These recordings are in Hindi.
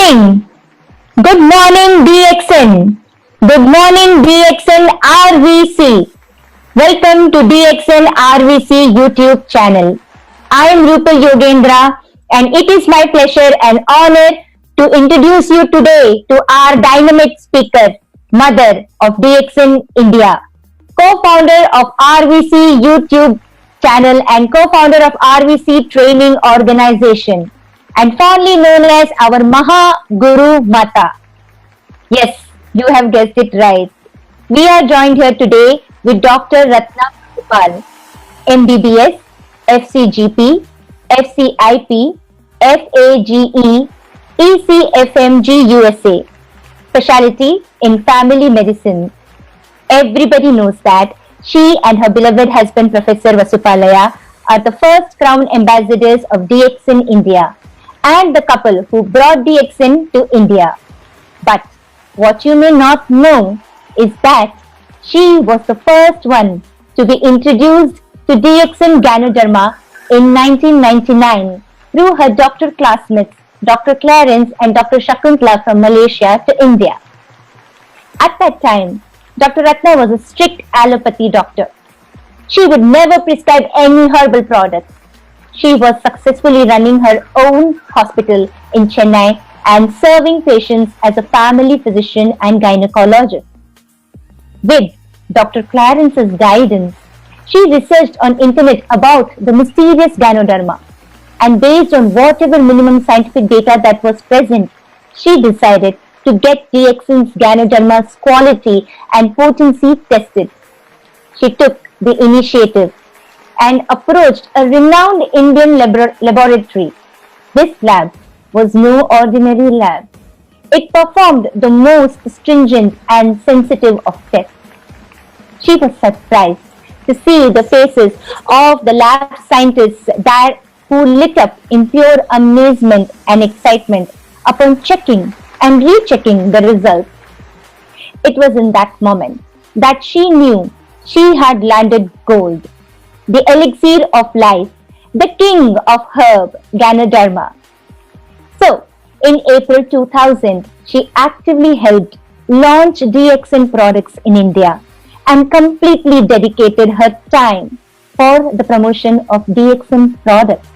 morning. Good morning, DXN. Good morning, DXN RVC. Welcome to DXN RVC YouTube channel. I am Rupal Yogendra, and it is my pleasure and honor to introduce you today to our dynamic speaker, mother of DXN India, co-founder of RVC YouTube channel and co-founder of RVC Training Organization, and fondly known as our Maha Guru Mata. Yes, you have guessed it right. We are joined here today with Dr. Ratna Gopal, MBBS, FCGP, FCIP, FAGE, ECFMG USA, specialty in family medicine. Everybody knows that she and her beloved husband, Professor Vasupalaya, are the first crown ambassadors of DXN India and the couple who brought DXN to India. But what you may not know is that she was the first one to be introduced to DXN Ganoderma in 1999 through her doctor classmates, Dr. Clarence and Dr. Shakuntala from Malaysia to India. At that time, Dr. Ratna was a strict allopathy doctor. She would never prescribe any herbal products. She was successfully running her own hospital in Chennai and serving patients as a family physician and gynecologist. With Dr. Clarence's guidance, she researched on internet about the mysterious Ganoderma, and based on whatever minimum scientific data that was present, she decided to get DXN's Ganoderma's quality and potency tested. She took the initiative and approached a renowned Indian laboratory. This lab was no ordinary lab. It performed the most stringent and sensitive of tests. She was surprised to see the faces of the lab scientists who lit up in pure amazement and excitement upon checking and rechecking the results. It was in that moment that she knew she had landed gold, the elixir of life, the king of herb, Ganoderma. So, in April 2000, she actively helped launch DXN products in India and completely dedicated her time for the promotion of DXN products.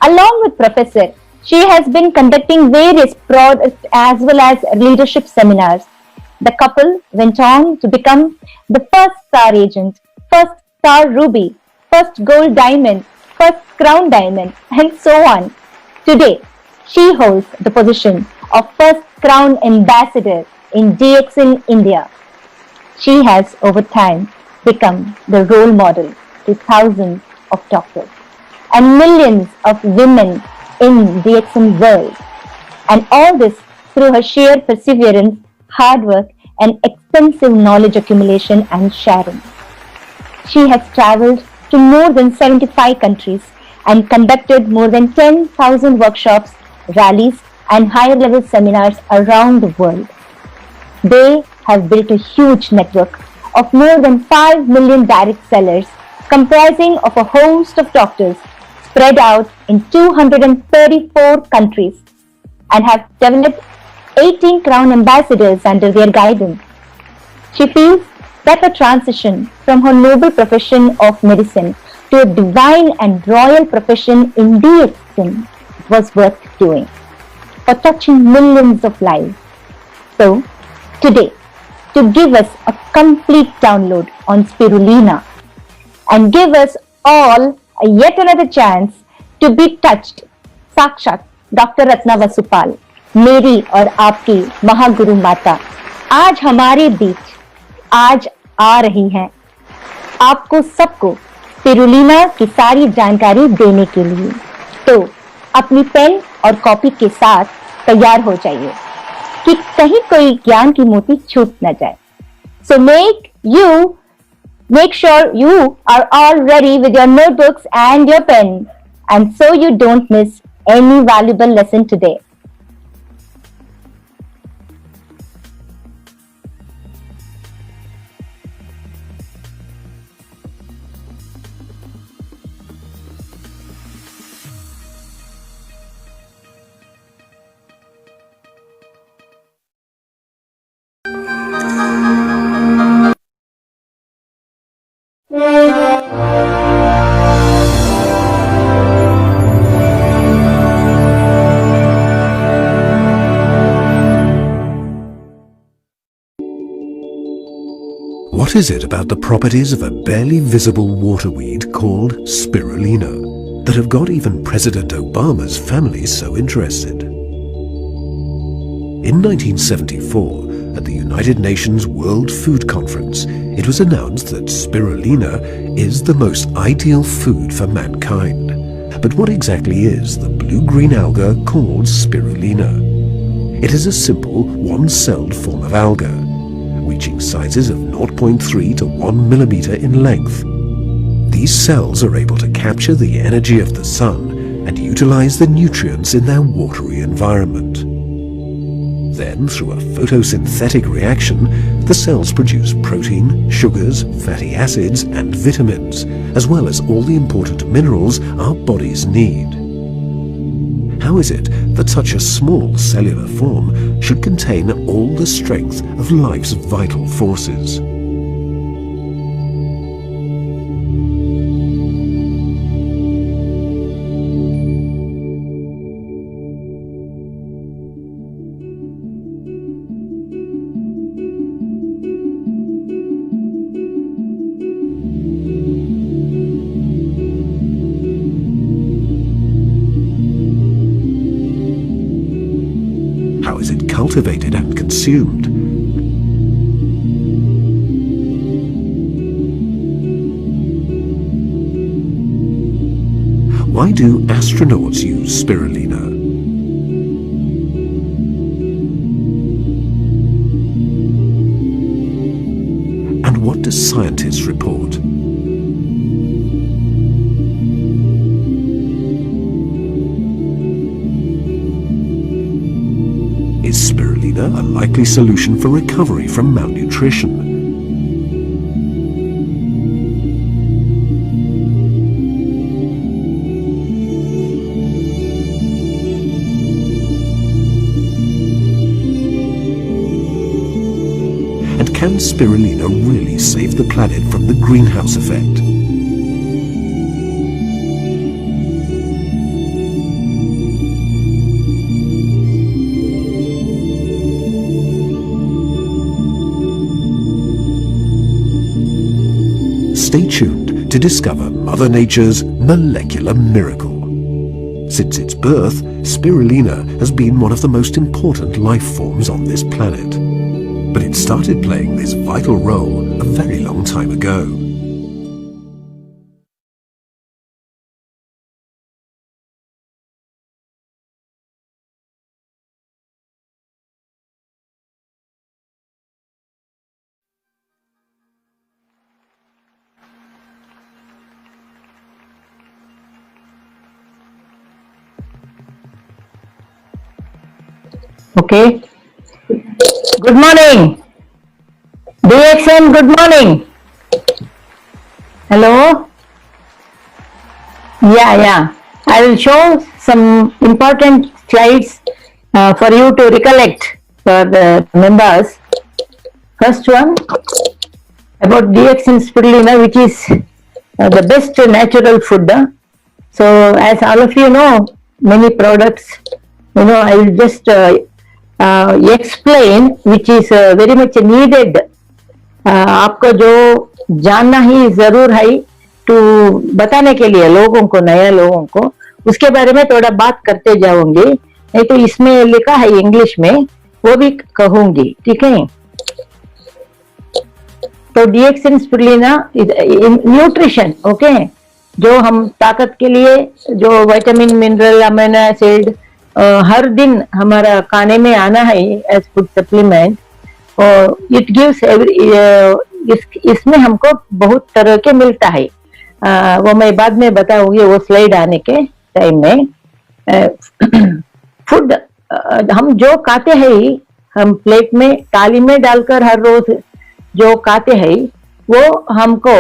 Along with Professor, she has been conducting various product as well as leadership seminars. The couple went on to become the first star agent, first star ruby, first gold diamond, first crown diamond, and so on. Today, she holds the position of first crown ambassador in DXN India. She has over time become the role model to thousands of doctors and millions of women in DXN world, and all this through her sheer perseverance, hard work, and extensive knowledge accumulation and sharing. She has traveled to more than 75 countries and conducted more than 10,000 workshops, rallies, and higher level seminars around the world. They have built a huge network of more than 5 million direct sellers comprising of a host of doctors spread out in 234 countries, and have developed 18 crown ambassadors under their guidance. She feels that the transition from her noble profession of medicine to a divine and royal profession in DXN was worth doing for touching millions of lives. So, today, to give us a complete download on spirulina and give us all yet another chance to be touched, साक्षात डॉक्टर रत्ना वसुपाल, मेरी और आपकी महागुरु माता, आज हमारे बीच आज आ रही हैं आपको सबको स्पिरुलिना की सारी जानकारी देने के लिए। तो अपनी पेन और कॉपी के साथ तैयार हो जाइए कि कहीं कोई ज्ञान की मोती छूट न जाए। So make sure you are all ready with your notebooks and your pen, and so you don't miss any valuable lesson today. What is it about the properties of a barely visible waterweed called spirulina that have got even President Obama's family so interested? In 1974, at the United Nations World Food Conference, it was announced that spirulina is the most ideal food for mankind. But what exactly is the blue-green alga called spirulina? It is a simple, one-celled form of alga, reaching sizes of 0.3 to 1 millimeter in length. These cells are able to capture the energy of the sun and utilize the nutrients in their watery environment. Then, through a photosynthetic reaction, the cells produce protein, sugars, fatty acids, and vitamins, as well as all the important minerals our bodies need. How is it that such a small cellular form should contain all the strength of life's vital forces? How is it cultivated and consumed? Why do astronauts use spirulina? And what do scientists report? Is spirulina a likely solution for recovery from malnutrition? And can spirulina really save the planet from the greenhouse effect? Stay tuned to discover Mother Nature's molecular miracle. Since its birth, spirulina has been one of the most important life forms on this planet. But it started playing this vital role a very long time ago. Okay. Good morning. DXN, good morning. Hello. Yeah. I will show some important slides for you to recollect for the members. First one about DXN spirulina, which is the best natural food. So as all of you know, many products, I will just explain which is very much needed. आपको जो जानना ही जरूर है तो बताने के लिए लोगों को, नया लोगों को उसके बारे में थोड़ा बात करते जाऊंगी, नहीं तो इसमें लिखा है इंग्लिश में, वो भी कहूंगी, ठीक है। तो DXN स्पिरुलिना न्यूट्रिशन, ओके, जो हम ताकत के लिए जो विटामिन, मिनरल, अमीनो एसिड हर दिन हमारा खाने में आना है एज फूड सप्लीमेंट, और इट गिव्स इसमें हमको बहुत तरह के मिलता है, वो मैं बाद में बताऊंगी वो स्लाइड आने के टाइम में। फूड हम जो खाते हैं, हम प्लेट में थाली में डालकर हर रोज जो खाते हैं वो हमको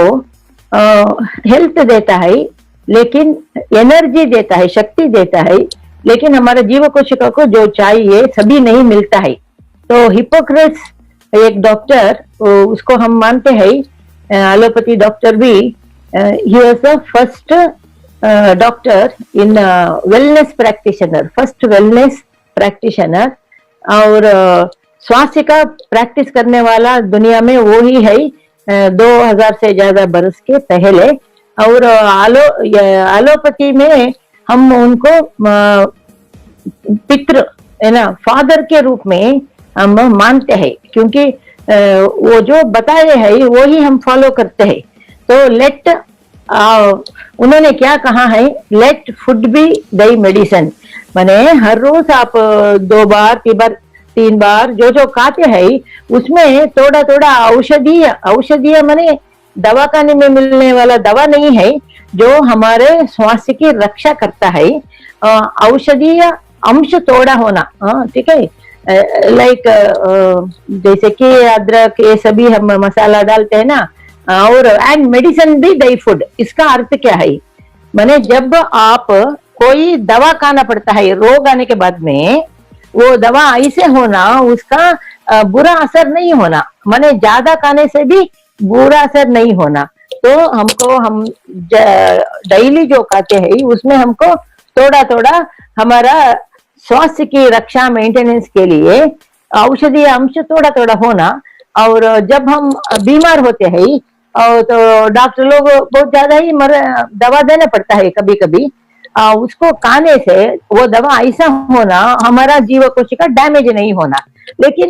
हेल्थ देता है, लेकिन एनर्जी देता है, शक्ति देता है, लेकिन हमारे जीव कोशिका को जो चाहिए सभी नहीं मिलता है। तो हिपोक्रेट्स एक डॉक्टर, उसको हम मानते हैं, एलोपैथी डॉक्टर भी, he was the first doctor in wellness practitioner, first wellness practitioner, और स्वास्थ्य का प्रैक्टिस करने वाला दुनिया में वो ही है 2000 से ज्यादा बरस के पहले। और एलोपैथी में हम उनको पितृ है ना, फादर के रूप में हम मानते हैं, क्योंकि वो जो बताए हैं वो ही हम फॉलो करते हैं। तो लेट उन्होंने क्या कहा है, लेट फूड बी दई मेडिसिन, माने हर रोज आप 2 बार 3 बार जो जो खाते हैं उसमें थोड़ा थोड़ा औषधीय माने दवाखाने में मिलने वाला दवा नहीं है, जो हमारे स्वास्थ्य की रक्षा करता है। औषधीय अंश थोड़ा होना, ठीक है, लाइक जैसे कि अदरक ये सभी हम मसाला डालते हैं ना, और एंड मेडिसिन भी दही फूड। इसका अर्थ क्या है, माने जब आप कोई दवा खाना पड़ता है रोग आने के बाद में, वो दवा ऐसे होना उसका बुरा असर नहीं होना, माने ज्यादा खाने से भी बुरा असर नहीं होना। तो हमको हम डेली जो खाते हैं उसमें हमको थोड़ा थोड़ा हमारा स्वास्थ्य की रक्षा मेंटेनेंस के लिए औषधीय अंश थोड़ा थोड़ा होना। और जब हम बीमार होते हैं और तो डॉक्टर लोग बहुत ज्यादा ही दवा देना पड़ता है कभी कभी, उसको खाने से वो दवा ऐसा होना हमारा जीव कोशिका डैमेज नहीं होना। लेकिन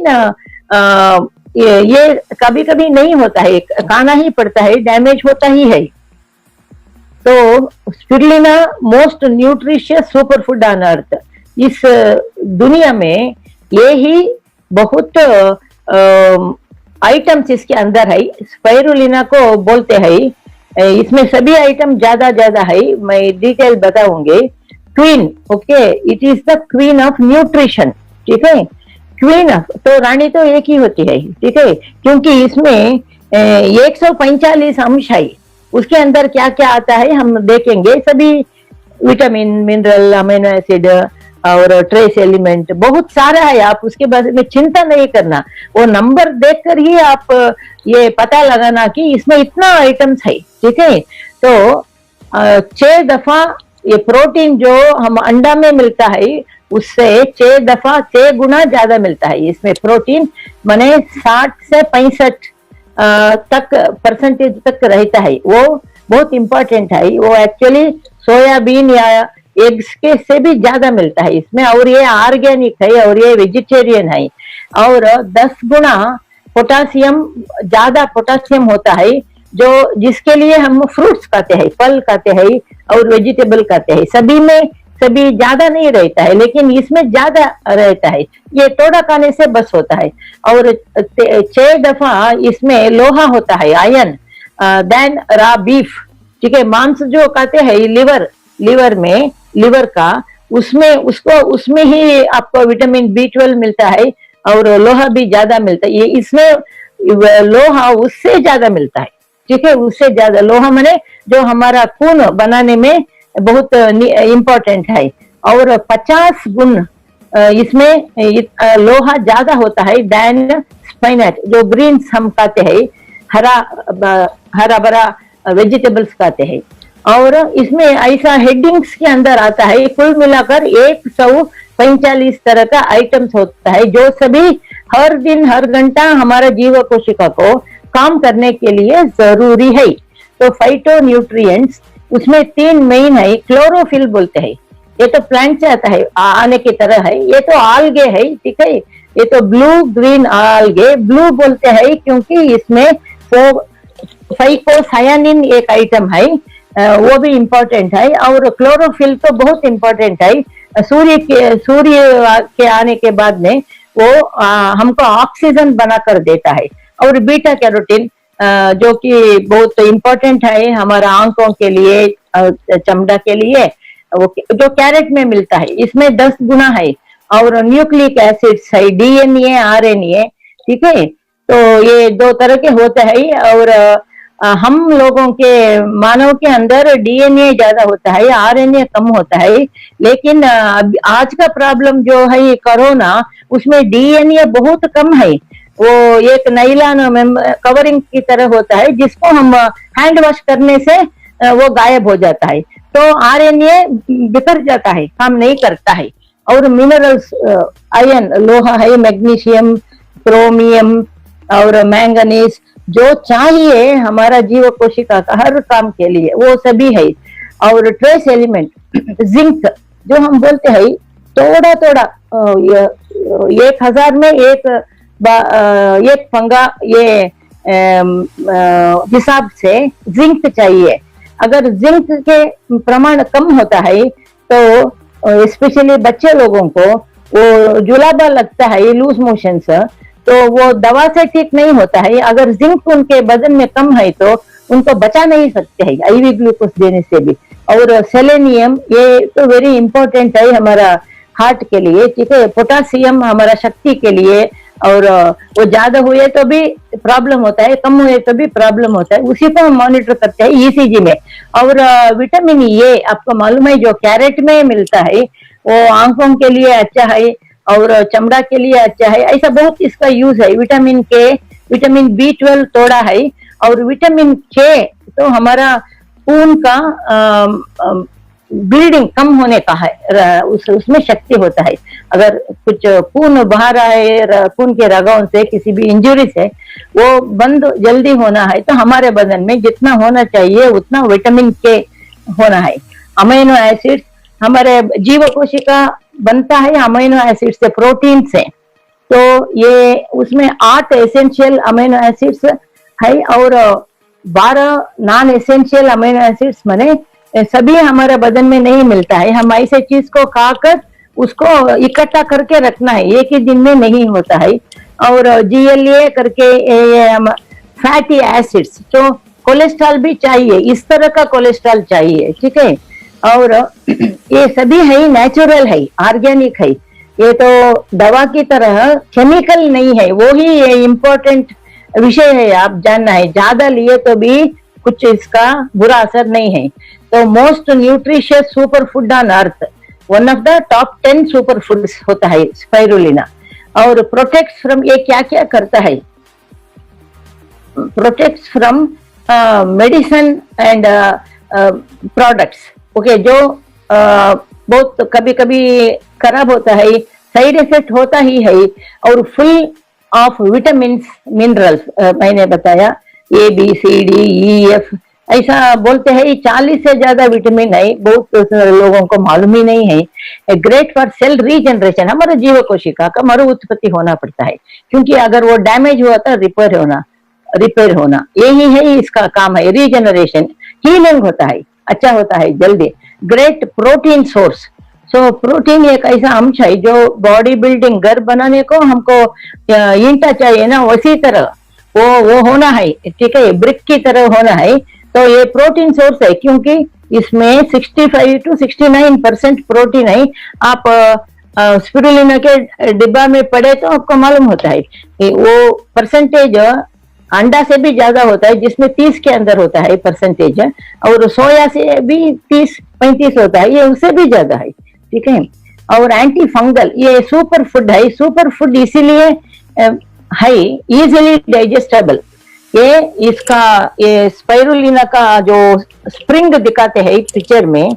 ये कभी कभी नहीं होता है, खाना ही पड़ता है, डैमेज होता ही है। तो spirulina most nutritious super food on earth, इस दुनिया में ये ही बहुत आइटम्स इसके अंदर है। स्पाइरुलिना को बोलते हैं, इसमें सभी आइटम ज्यादा ज्यादा है, मैं डिटेल बताऊंगी। Queen, okay, it is the queen of nutrition, ठीक है। क्वीन ऑफ, तो रानी तो एक ही होती है, ठीक है, क्योंकि इसमें 145 अंश है। उसके अंदर क्या क्या आता है हम देखेंगे, सभी विटामिन, मिनरल, अमीनो एसिड और ट्रेस एलिमेंट बहुत सारा है। आप उसके बारे में चिंता नहीं करना, वो नंबर देखकर ही आप ये पता लगाना कि इसमें इतना आइटम्स है, ठीक है। तो 6 दफा ये प्रोटीन जो हम अंडा में मिलता है उससे 6 गुना ज्यादा मिलता है इसमें प्रोटीन, माने 60 से 65 तक परसेंटेज तक रहता है। वो बहुत इंपॉर्टेंट है, वो एक्चुअली सोयाबीन या एग्स के से भी ज्यादा मिलता है इसमें। और ये ऑर्गेनिक है और ये वेजिटेरियन है। और 10 गुना पोटासियम, ज्यादा पोटासियम होता है, जो जिसके लिए हम फ्रूट्स खाते हैं, फल खाते हैं और वेजिटेबल खाते हैं। सभी में सभी ज्यादा नहीं रहता है, लेकिन इसमें ज्यादा रहता है। ये थोड़ा खाने से बस होता है। और 6 दफा इसमें लोहा होता है, आयरन, देन रा बीफ, ठीक है। मांस जो खाते हैं लिवर में, लिवर का उसमें ही आपको विटामिन B12 मिलता है और लोहा भी ज्यादा मिलता है। ये इसमें लोहा उससे ज्यादा मिलता है, ठीक है, उससे ज्यादा लोहा माने जो हमारा खून बनाने में बहुत इम्पोर्टेंट है। और 50 गुण इसमें लोहा ज्यादा होता है देन स्पाइनच, जो ग्रीन्स हम खाते हैं, हरा भरा वेजिटेबल्स खाते हैं। और इसमें ऐसा हेडिंग्स के अंदर आता है, कुल मिलाकर 145 तरह का आइटम्स होता है, जो सभी हर दिन हर घंटा हमारा जीव कोशिका को काम करने के लिए जरूरी है। तो फाइटो न्यूट्रिएंट्स उसमें 3 मेन है। क्लोरोफिल बोलते हैं, ये तो प्लांट से आता है, आने की तरह है। ये तो आल्गे है, ठीक है, ये तो ब्लू ग्रीन आल्गे। ब्लू बोलते हैं क्योंकि इसमें फाइकोसायानिन एक आइटम है, वो भी इम्पोर्टेंट है। और क्लोरोफिल तो बहुत इम्पोर्टेंट है। सूर्य के आने के बाद में वो हमको ऑक्सीजन बनाकर देता है। और बीटा कैरोटीन जो कि बहुत इम्पोर्टेंट है हमारा आंखों के लिए, चमड़ा के लिए, वो जो कैरेट में मिलता है, इसमें 10 गुना है। और न्यूक्लिक एसिड्स है, DNA, RNA, ठीक है। तो ये 2 तरह के होते हैं। और हम लोगों के मानव के अंदर DNA ज्यादा होता है, RNA कम होता है। लेकिन आज का प्रॉब्लम जो है कोरोना, उसमें DNA बहुत कम है। वो एक नाइलॉन कवरिंग की तरह होता है, जिसको हम हैंड वॉश करने से वो गायब हो जाता है। तो RNA बिखर जाता है, काम नहीं करता है। और मिनरल्स, आयरन, लोहा है, मैग्नीशियम, क्रोमियम और मैंगनीज, जो चाहिए हमारा जीव कोशिका का हर काम के लिए वो सभी है। और ट्रेस एलिमेंट जिंक जो हम बोलते हैं थोड़ा थोड़ा 1000 में एक फंगा ये हिसाब से जिंक चाहिए। अगर जिंक के प्रमाण कम होता है तो स्पेशली बच्चे लोगों को वो जुलाबा लगता है, लूज मोशन से, तो वो दवा से ठीक नहीं होता है। अगर जिंक उनके बदन में कम है तो उनको बचा नहीं सकते हैं आईवी ग्लूकोज देने से भी। और सेलेनियम ये तो वेरी इंपॉर्टेंट है हमारा हार्ट के लिए, ठीक है। पोटासियम हमारा शक्ति के लिए, और वो ज्यादा हुए तो भी प्रॉब्लम होता है, कम हुए तो भी प्रॉब्लम होता है, उसी को हम मॉनिटर करते हैं ईसीजी में। और विटामिन ए आपको मालूम है जो कैरेट में मिलता है वो आंखों के लिए अच्छा है और चमड़ा के लिए अच्छा है, ऐसा बहुत इसका यूज है। विटामिन के, विटामिन B12 थोड़ा है, और विटामिन के तो हमारा खून का ब्लीडिंग कम होने का है, उसमें शक्ति होता है। अगर कुछ खून बहा रहा है खून के रगों से, किसी भी इंजरी से, वो बंद जल्दी होना है तो हमारे बदन में जितना होना चाहिए उतना विटामिन के होना है। अमीनो एसिड्स हमारे जीव कोशिका बनता है अमीनो एसिड से, प्रोटीन से, तो ये उसमें 8 एसेंशियल अमीनो एसिड्स है और 12 नॉन एसेंशियल अमीनो एसिड्स माने सभी हमारे बदन में नहीं मिलता है। हम ऐसे चीज को खाकर उसको इकट्ठा करके रखना है, एक ही दिन में नहीं होता है। और GLA करके फैटी एसिड्स, तो कोलेस्ट्रॉल भी चाहिए, इस तरह का कोलेस्ट्रॉल चाहिए, ठीक है। और ये सभी है नेचुरल है, ऑर्गेनिक है, ये तो दवा की तरह केमिकल नहीं है। वो ही ये इम्पोर्टेंट विषय है, आप जानना है। ज्यादा लिए तो भी कुछ इसका बुरा असर नहीं है। तो most nutritious super food on earth, one of the top 10 super foods होता है स्पाइरुलिना। और प्रोटेक्ट्स फ्रॉम, ये क्या क्या करता है, protects from medicine and products, okay, जो बहुत कभी कभी खराब होता है, साइड इफेक्ट होता ही है, और फुल ऑफ विटामिन मिनरल्स, मैंने बताया ABCDEF ऐसा बोलते हैं। 40 से ज्यादा विटामिन है, बहुत लोगों को मालूम ही नहीं है। ग्रेट फॉर सेल रीजनरेशन, हमारे जीव कोशिका का मरु उत्पत्ति होना पड़ता है, क्योंकि अगर वो डैमेज हुआ तो रिपेयर होना यही है इसका काम है। रीजनरेशन, हीलिंग होता है, अच्छा होता है जल्दी। Great protein source, so protein एक ऐसा अंश है जो बॉडी बिल्डिंग, घर बनाने को हमको ईंटा चाहिए ना, उसी तरह वो होना है, ठीक है, ब्रिक की तरह होना है। तो ये प्रोटीन सोर्स है, क्योंकि इसमें 65 to 69% प्रोटीन है। आप स्पिरुलिना के डिब्बा में पड़े तो आपको मालूम होता है कि वो परसेंटेज अंडा से भी ज्यादा होता है, जिसमें 30 के अंदर होता है परसेंटेज, और सोया से भी 30-35 होता है, ये उससे भी ज्यादा है, ठीक है। और एंटी फंगल, ये सुपर फूड है। सुपर फूड इसीलिए है इजीली डाइजेस्टेबल। ये स्पाइरुलिना का जो स्प्रिंग दिखाते हैं पिक्चर में,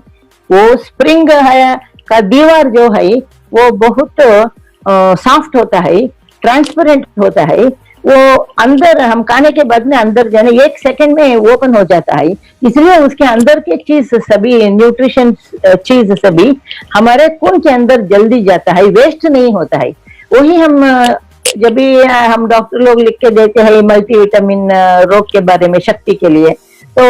वो स्प्रिंग है का दीवार जो है वो बहुत सॉफ्ट होता है, ट्रांसपेरेंट होता है। वो अंदर हम खाने के बाद में अंदर जाने 1 सेकंड में ओपन हो जाता है, इसलिए उसके अंदर के चीज सभी न्यूट्रिशन चीज सभी हमारे खून के अंदर जल्दी जाता है, वेस्ट नहीं होता है। वही हम जब भी हम डॉक्टर लोग लिख के देते हैं मल्टीविटामिन रोग के बारे में, शक्ति के लिए, तो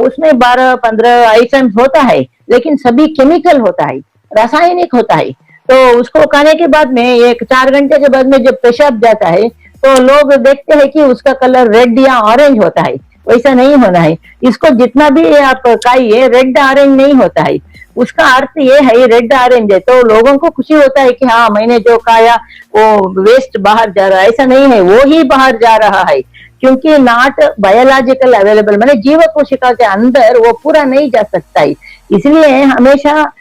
उसमें 12-15 आइटम्स होता है, लेकिन सभी केमिकल होता है, रासायनिक होता है। तो उसको खाने के बाद में 4 घंटे के बाद में जब पेशाब जाता है तो लोग देखते हैं कि उसका कलर रेड या ऑरेंज होता है, वैसा नहीं होना है। इसको जितना भी आप खाइए, रेड ऑरेंज नहीं होता है। उसका अर्थ ये है रेड ऑरेंज है, तो लोगों को खुशी होता है कि हाँ मैंने जो खाया वो वेस्ट बाहर जा रहा है, ऐसा नहीं है, वो ही बाहर जा रहा है, क्योंकि नॉट बायोलॉजिकल अवेलेबल, मैंने जीव कोशिका के अंदर वो पूरा नहीं जा सकता है। इसलिए हमेशा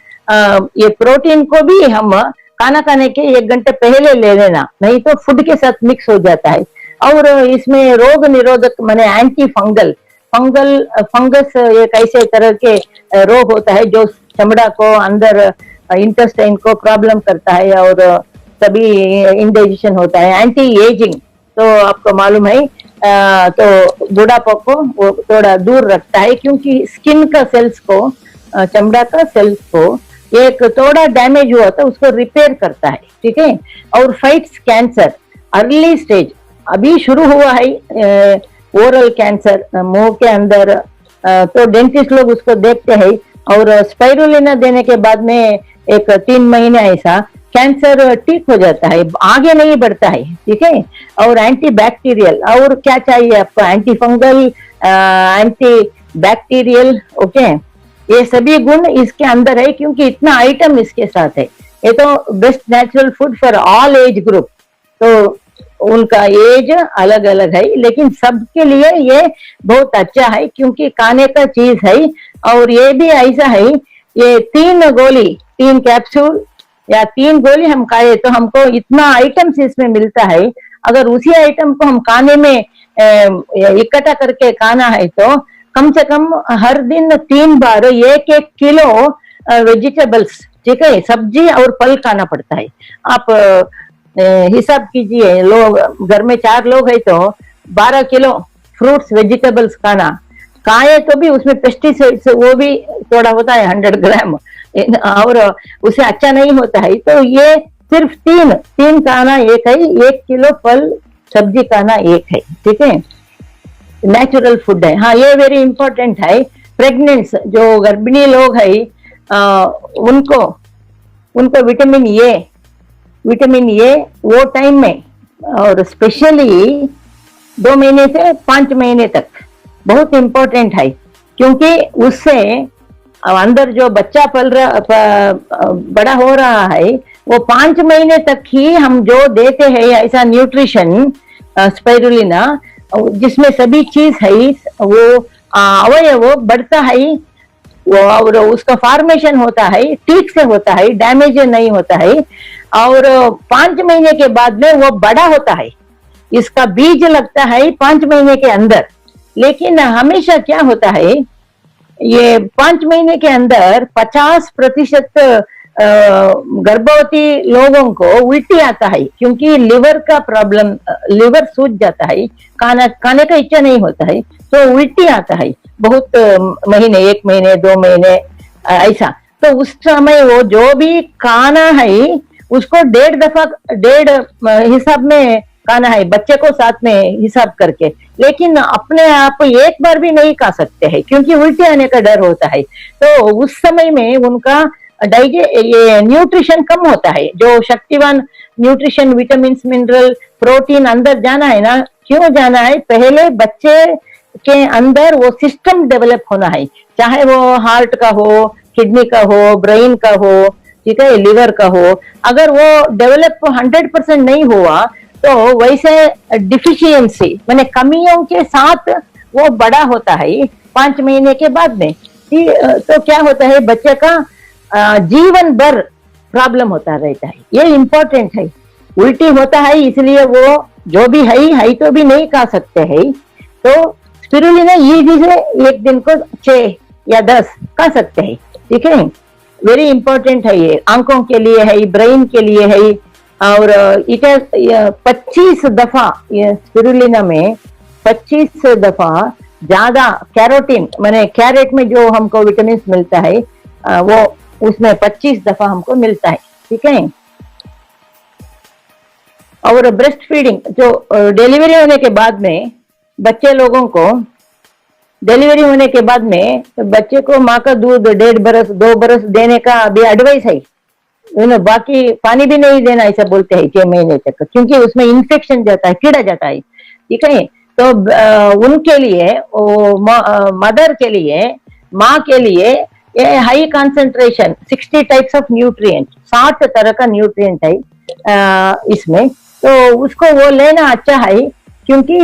ये प्रोटीन को भी हम खाना खाने के 1 घंटे पहले ले लेना, नहीं तो फूड के साथ मिक्स हो जाता है। और इसमें रोग निरोधक माने एंटी फंगस एक ऐसे तरह के रोग होता है जो चमड़ा को, अंदर इंटेस्टाइन को प्रॉब्लम करता है और तभी इंडाइजेशन होता है। एंटी एजिंग, तो आपको मालूम है तो बुढ़ापा को वो थोड़ा दूर रखता है, क्योंकि स्किन का सेल्स को, चमड़ा का सेल्स को एक थोड़ा डैमेज हुआ तो उसको रिपेयर करता है, ठीक है। और फाइट्स कैंसर अर्ली स्टेज, अभी शुरू हुआ है ओरल कैंसर मुंह के अंदर, तो डेंटिस्ट लोग उसको देखते हैं और स्पाइरुलिना देने के बाद में 3 महीने ऐसा कैंसर ठीक हो जाता है, आगे नहीं बढ़ता है, ठीक है। और एंटी बैक्टीरियल, और क्या चाहिए आपको, anti fungal, anti bacterial, okay, ये सभी गुण इसके अंदर है, क्योंकि इतना आइटम इसके साथ है। ये तो best natural food for all age group, तो उनका एज अलग अलग है, लेकिन सबके लिए ये बहुत अच्छा है, क्योंकि खाने का चीज है। और ये भी ऐसा है, ये 3 गोली, 3 कैप्सूल या 3 गोली हम खाए तो हमको इतना आइटम्स इसमें मिलता है। अगर उसी आइटम को हम खाने में इकट्ठा करके खाना है तो कम से कम हर दिन 3 बार 1-1 किलो वेजिटेबल्स, ठीक है, सब्जी और फल खाना पड़ता है। आप हिसाब कीजिए, लोग घर में 4 लोग है तो 12 किलो फ्रूट्स वेजिटेबल्स खाना खाए तो भी उसमें पेस्टिसाइड्स वो भी थोड़ा होता है 100 ग्राम, और उसे अच्छा नहीं होता है। तो ये सिर्फ 3 खाना एक है, 1 किलो फल सब्जी खाना एक है, ठीक है, नेचुरल फूड है। हाँ, ये वेरी इंपॉर्टेंट है। प्रेग्नेंट्स जो गर्भिणी लोग है उनको विटामिन ए वो टाइम में, और स्पेशली 2 महीने से 5 महीने तक बहुत इंपॉर्टेंट है, क्योंकि उससे अंदर जो बच्चा बड़ा हो रहा है वो 5 महीने तक ही हम जो देते हैं ऐसा न्यूट्रिशन स्पाइरुलिना, जिसमें सभी चीज है, वो अवयव बढ़ता है, वो और उसका फॉर्मेशन होता है, ठीक से होता है, डैमेज नहीं होता है। और 5 महीने के बाद में वो बड़ा होता है, इसका बीज लगता है 5 महीने के अंदर। लेकिन हमेशा क्या होता है, ये 5 महीने के अंदर 50% गर्भवती लोगों को उल्टी आता है, क्योंकि लिवर का प्रॉब्लम, लिवर सूज जाता है, खाने का इच्छा नहीं होता है, तो उल्टी आता है बहुत महीने, 1 महीने 2 महीने ऐसा। तो उस समय वो जो भी खाना है उसको 1.5 हिसाब में खाना है, बच्चे को साथ में हिसाब करके, लेकिन अपने आप एक बार भी नहीं खा सकते हैं, क्योंकि उल्टी आने का डर होता है। तो उस समय में उनका ये न्यूट्रिशन कम होता है, जो शक्तिवान न्यूट्रिशन, विटामिन, मिनरल, प्रोटीन अंदर जाना है ना, क्यों जाना है, पहले बच्चे के अंदर वो सिस्टम डेवलप होना है, चाहे वो हार्ट का हो, किडनी का हो, ब्रेन का हो, ठीक है, लिवर का हो। अगर वो डेवलप 100% नहीं हुआ तो वैसे डिफिशियंसी माने कमियों के साथ वो बड़ा होता है 5 महीने के बाद में। तो क्या होता है, बच्चे का जीवन भर प्रॉब्लम होता रहता है, ये इम्पोर्टेंट है। उल्टी होता है, इसलिए वो जो भी है तो भी नहीं खा सकते हैं। तो स्पिरुलिना ये चीजें एक दिन को 6 या 10 खा सकते हैं, ठीक है, वेरी इंपॉर्टेंट है। ये आंखों के लिए है, ब्रेन के लिए है। और इट 25 दफा, ये स्पिरुलिना में 25 दफा ज्यादा कैरोटीन, माने कैरेट में जो हमको विटामिन मिलता है वो उसमें 25 दफा हमको मिलता है, ठीक है। और ब्रेस्ट फीडिंग, जो डिलीवरी होने के बाद में बच्चे लोगों को, डिलीवरी होने के बाद में बच्चे को माँ का दूध 1.5 बरस 2 बरस देने का अभी एडवाइस है, बाकी पानी भी नहीं देना ऐसा बोलते हैं 6 महीने तक, क्योंकि उसमें इन्फेक्शन जाता है, कीड़ा जाता है, ठीक है। तो उनके लिए, मदर के लिए, माँ के लिए ये high concentration 60 types of nutrient, 60 तरह का न्यूट्रिएंट है इसमें, तो उसको वो लेना अच्छा है, क्योंकि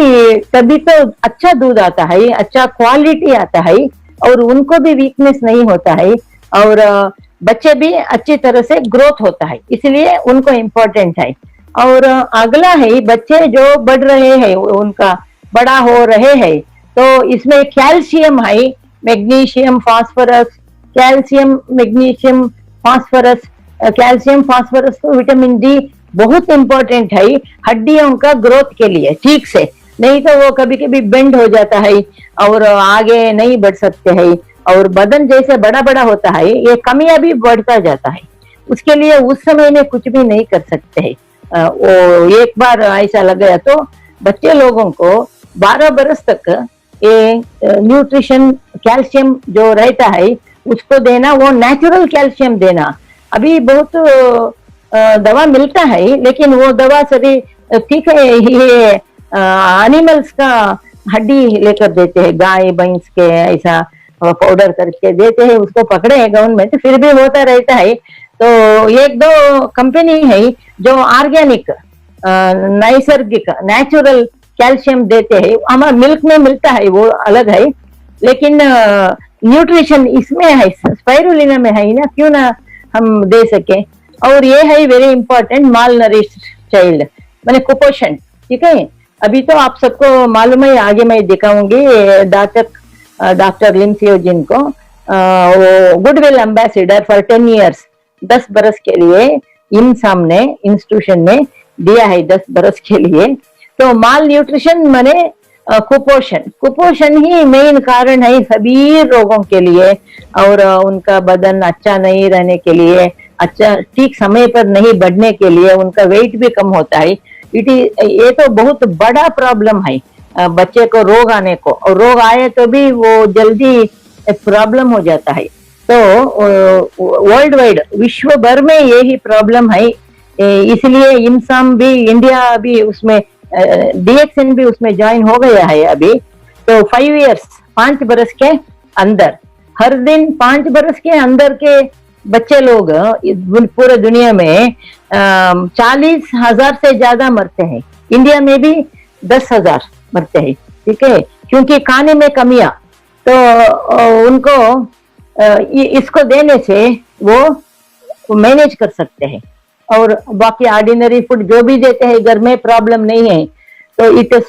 तभी तो अच्छा दूध आता है, अच्छा क्वालिटी आता है, और उनको भी वीकनेस नहीं होता है, और बच्चे भी अच्छी तरह से ग्रोथ होता है, इसलिए उनको इम्पोर्टेंट है। और अगला है, बच्चे जो बढ़ रहे हैं, उनका बड़ा हो रहे हैं, तो इसमें कैल्शियम है, magnesium, phosphorus, calcium, magnesium, phosphorus, calcium, phosphorus, तो विटामिन डी बहुत इंपॉर्टेंट है हड्डियों का ग्रोथ के लिए, ठीक से नहीं तो वो कभी कभी बेंड हो जाता है और आगे नहीं बढ़ सकते हैं, और बदन जैसे बड़ा बड़ा होता है ये कमियां भी बढ़ता जाता है। उसके लिए उस समय में कुछ भी नहीं कर सकते हैं। वो एक बार ऐसा लग गया तो बच्चे लोगों को 12 बरस तक ये न्यूट्रिशन कैल्शियम जो रहता है उसको देना, वो नेचुरल कैल्शियम देना। अभी बहुत दवा मिलता है लेकिन वो दवा सभी ठीक है, ये एनिमल्स का हड्डी लेकर देते हैं, गाय भैंस के ऐसा पाउडर करके देते हैं, उसको पकड़े हैं गवर्नमेंट, फिर भी होता रहता है। तो एक दो कंपनी है जो ऑर्गेनिक नैसर्गिक नेचुरल कैल्शियम देते हैं, हमारा मिल्क में मिलता है वो अलग है, लेकिन न्यूट्रिशन इसमें है, स्पाइरुलिना में है ना, क्यों ना हम दे सके। और ये है वेरी इंपॉर्टेंट, माल नरिश्ड चाइल्ड माने कुपोषण, ठीक है। अभी तो आप सबको मालूम है, आगे मैं दिखाऊंगी डॉक्टर लिमसियो जिनको वो गुडविल एम्बेसडर फॉर 10 years 10 बरस के लिए इमसाम ने इंस्टीट्यूशन में दिया है, 10 बरस के लिए। तो माल न्यूट्रिशन माने कुपोषण ही मेन कारण है सभी रोगों के लिए, और उनका बदन अच्छा नहीं रहने के लिए, अच्छा ठीक समय पर नहीं बढ़ने के लिए, उनका वेट भी कम होता है। ये तो बहुत बड़ा प्रॉब्लम है बच्चे को रोग आने को, और रोग आए तो भी वो जल्दी प्रॉब्लम हो जाता है। तो वर्ल्ड वाइड विश्व भर में यही प्रॉब्लम है, इसलिए इमसाम भी इंडिया भी उसमें DXN भी उसमें ज्वाइन हो गया है अभी। तो 5 years 5 बरस के अंदर हर दिन 5 बरस के अंदर के बच्चे लोग पूरे दुनिया में 40,000 से ज्यादा मरते हैं, इंडिया में भी 10,000 मरते हैं, ठीक है, क्योंकि खाने में कमियां। तो उनको इसको देने से वो मैनेज कर सकते हैं, और बाकी ऑर्डिनरी फूड जो भी देते हैं घर में प्रॉब्लम नहीं है। तो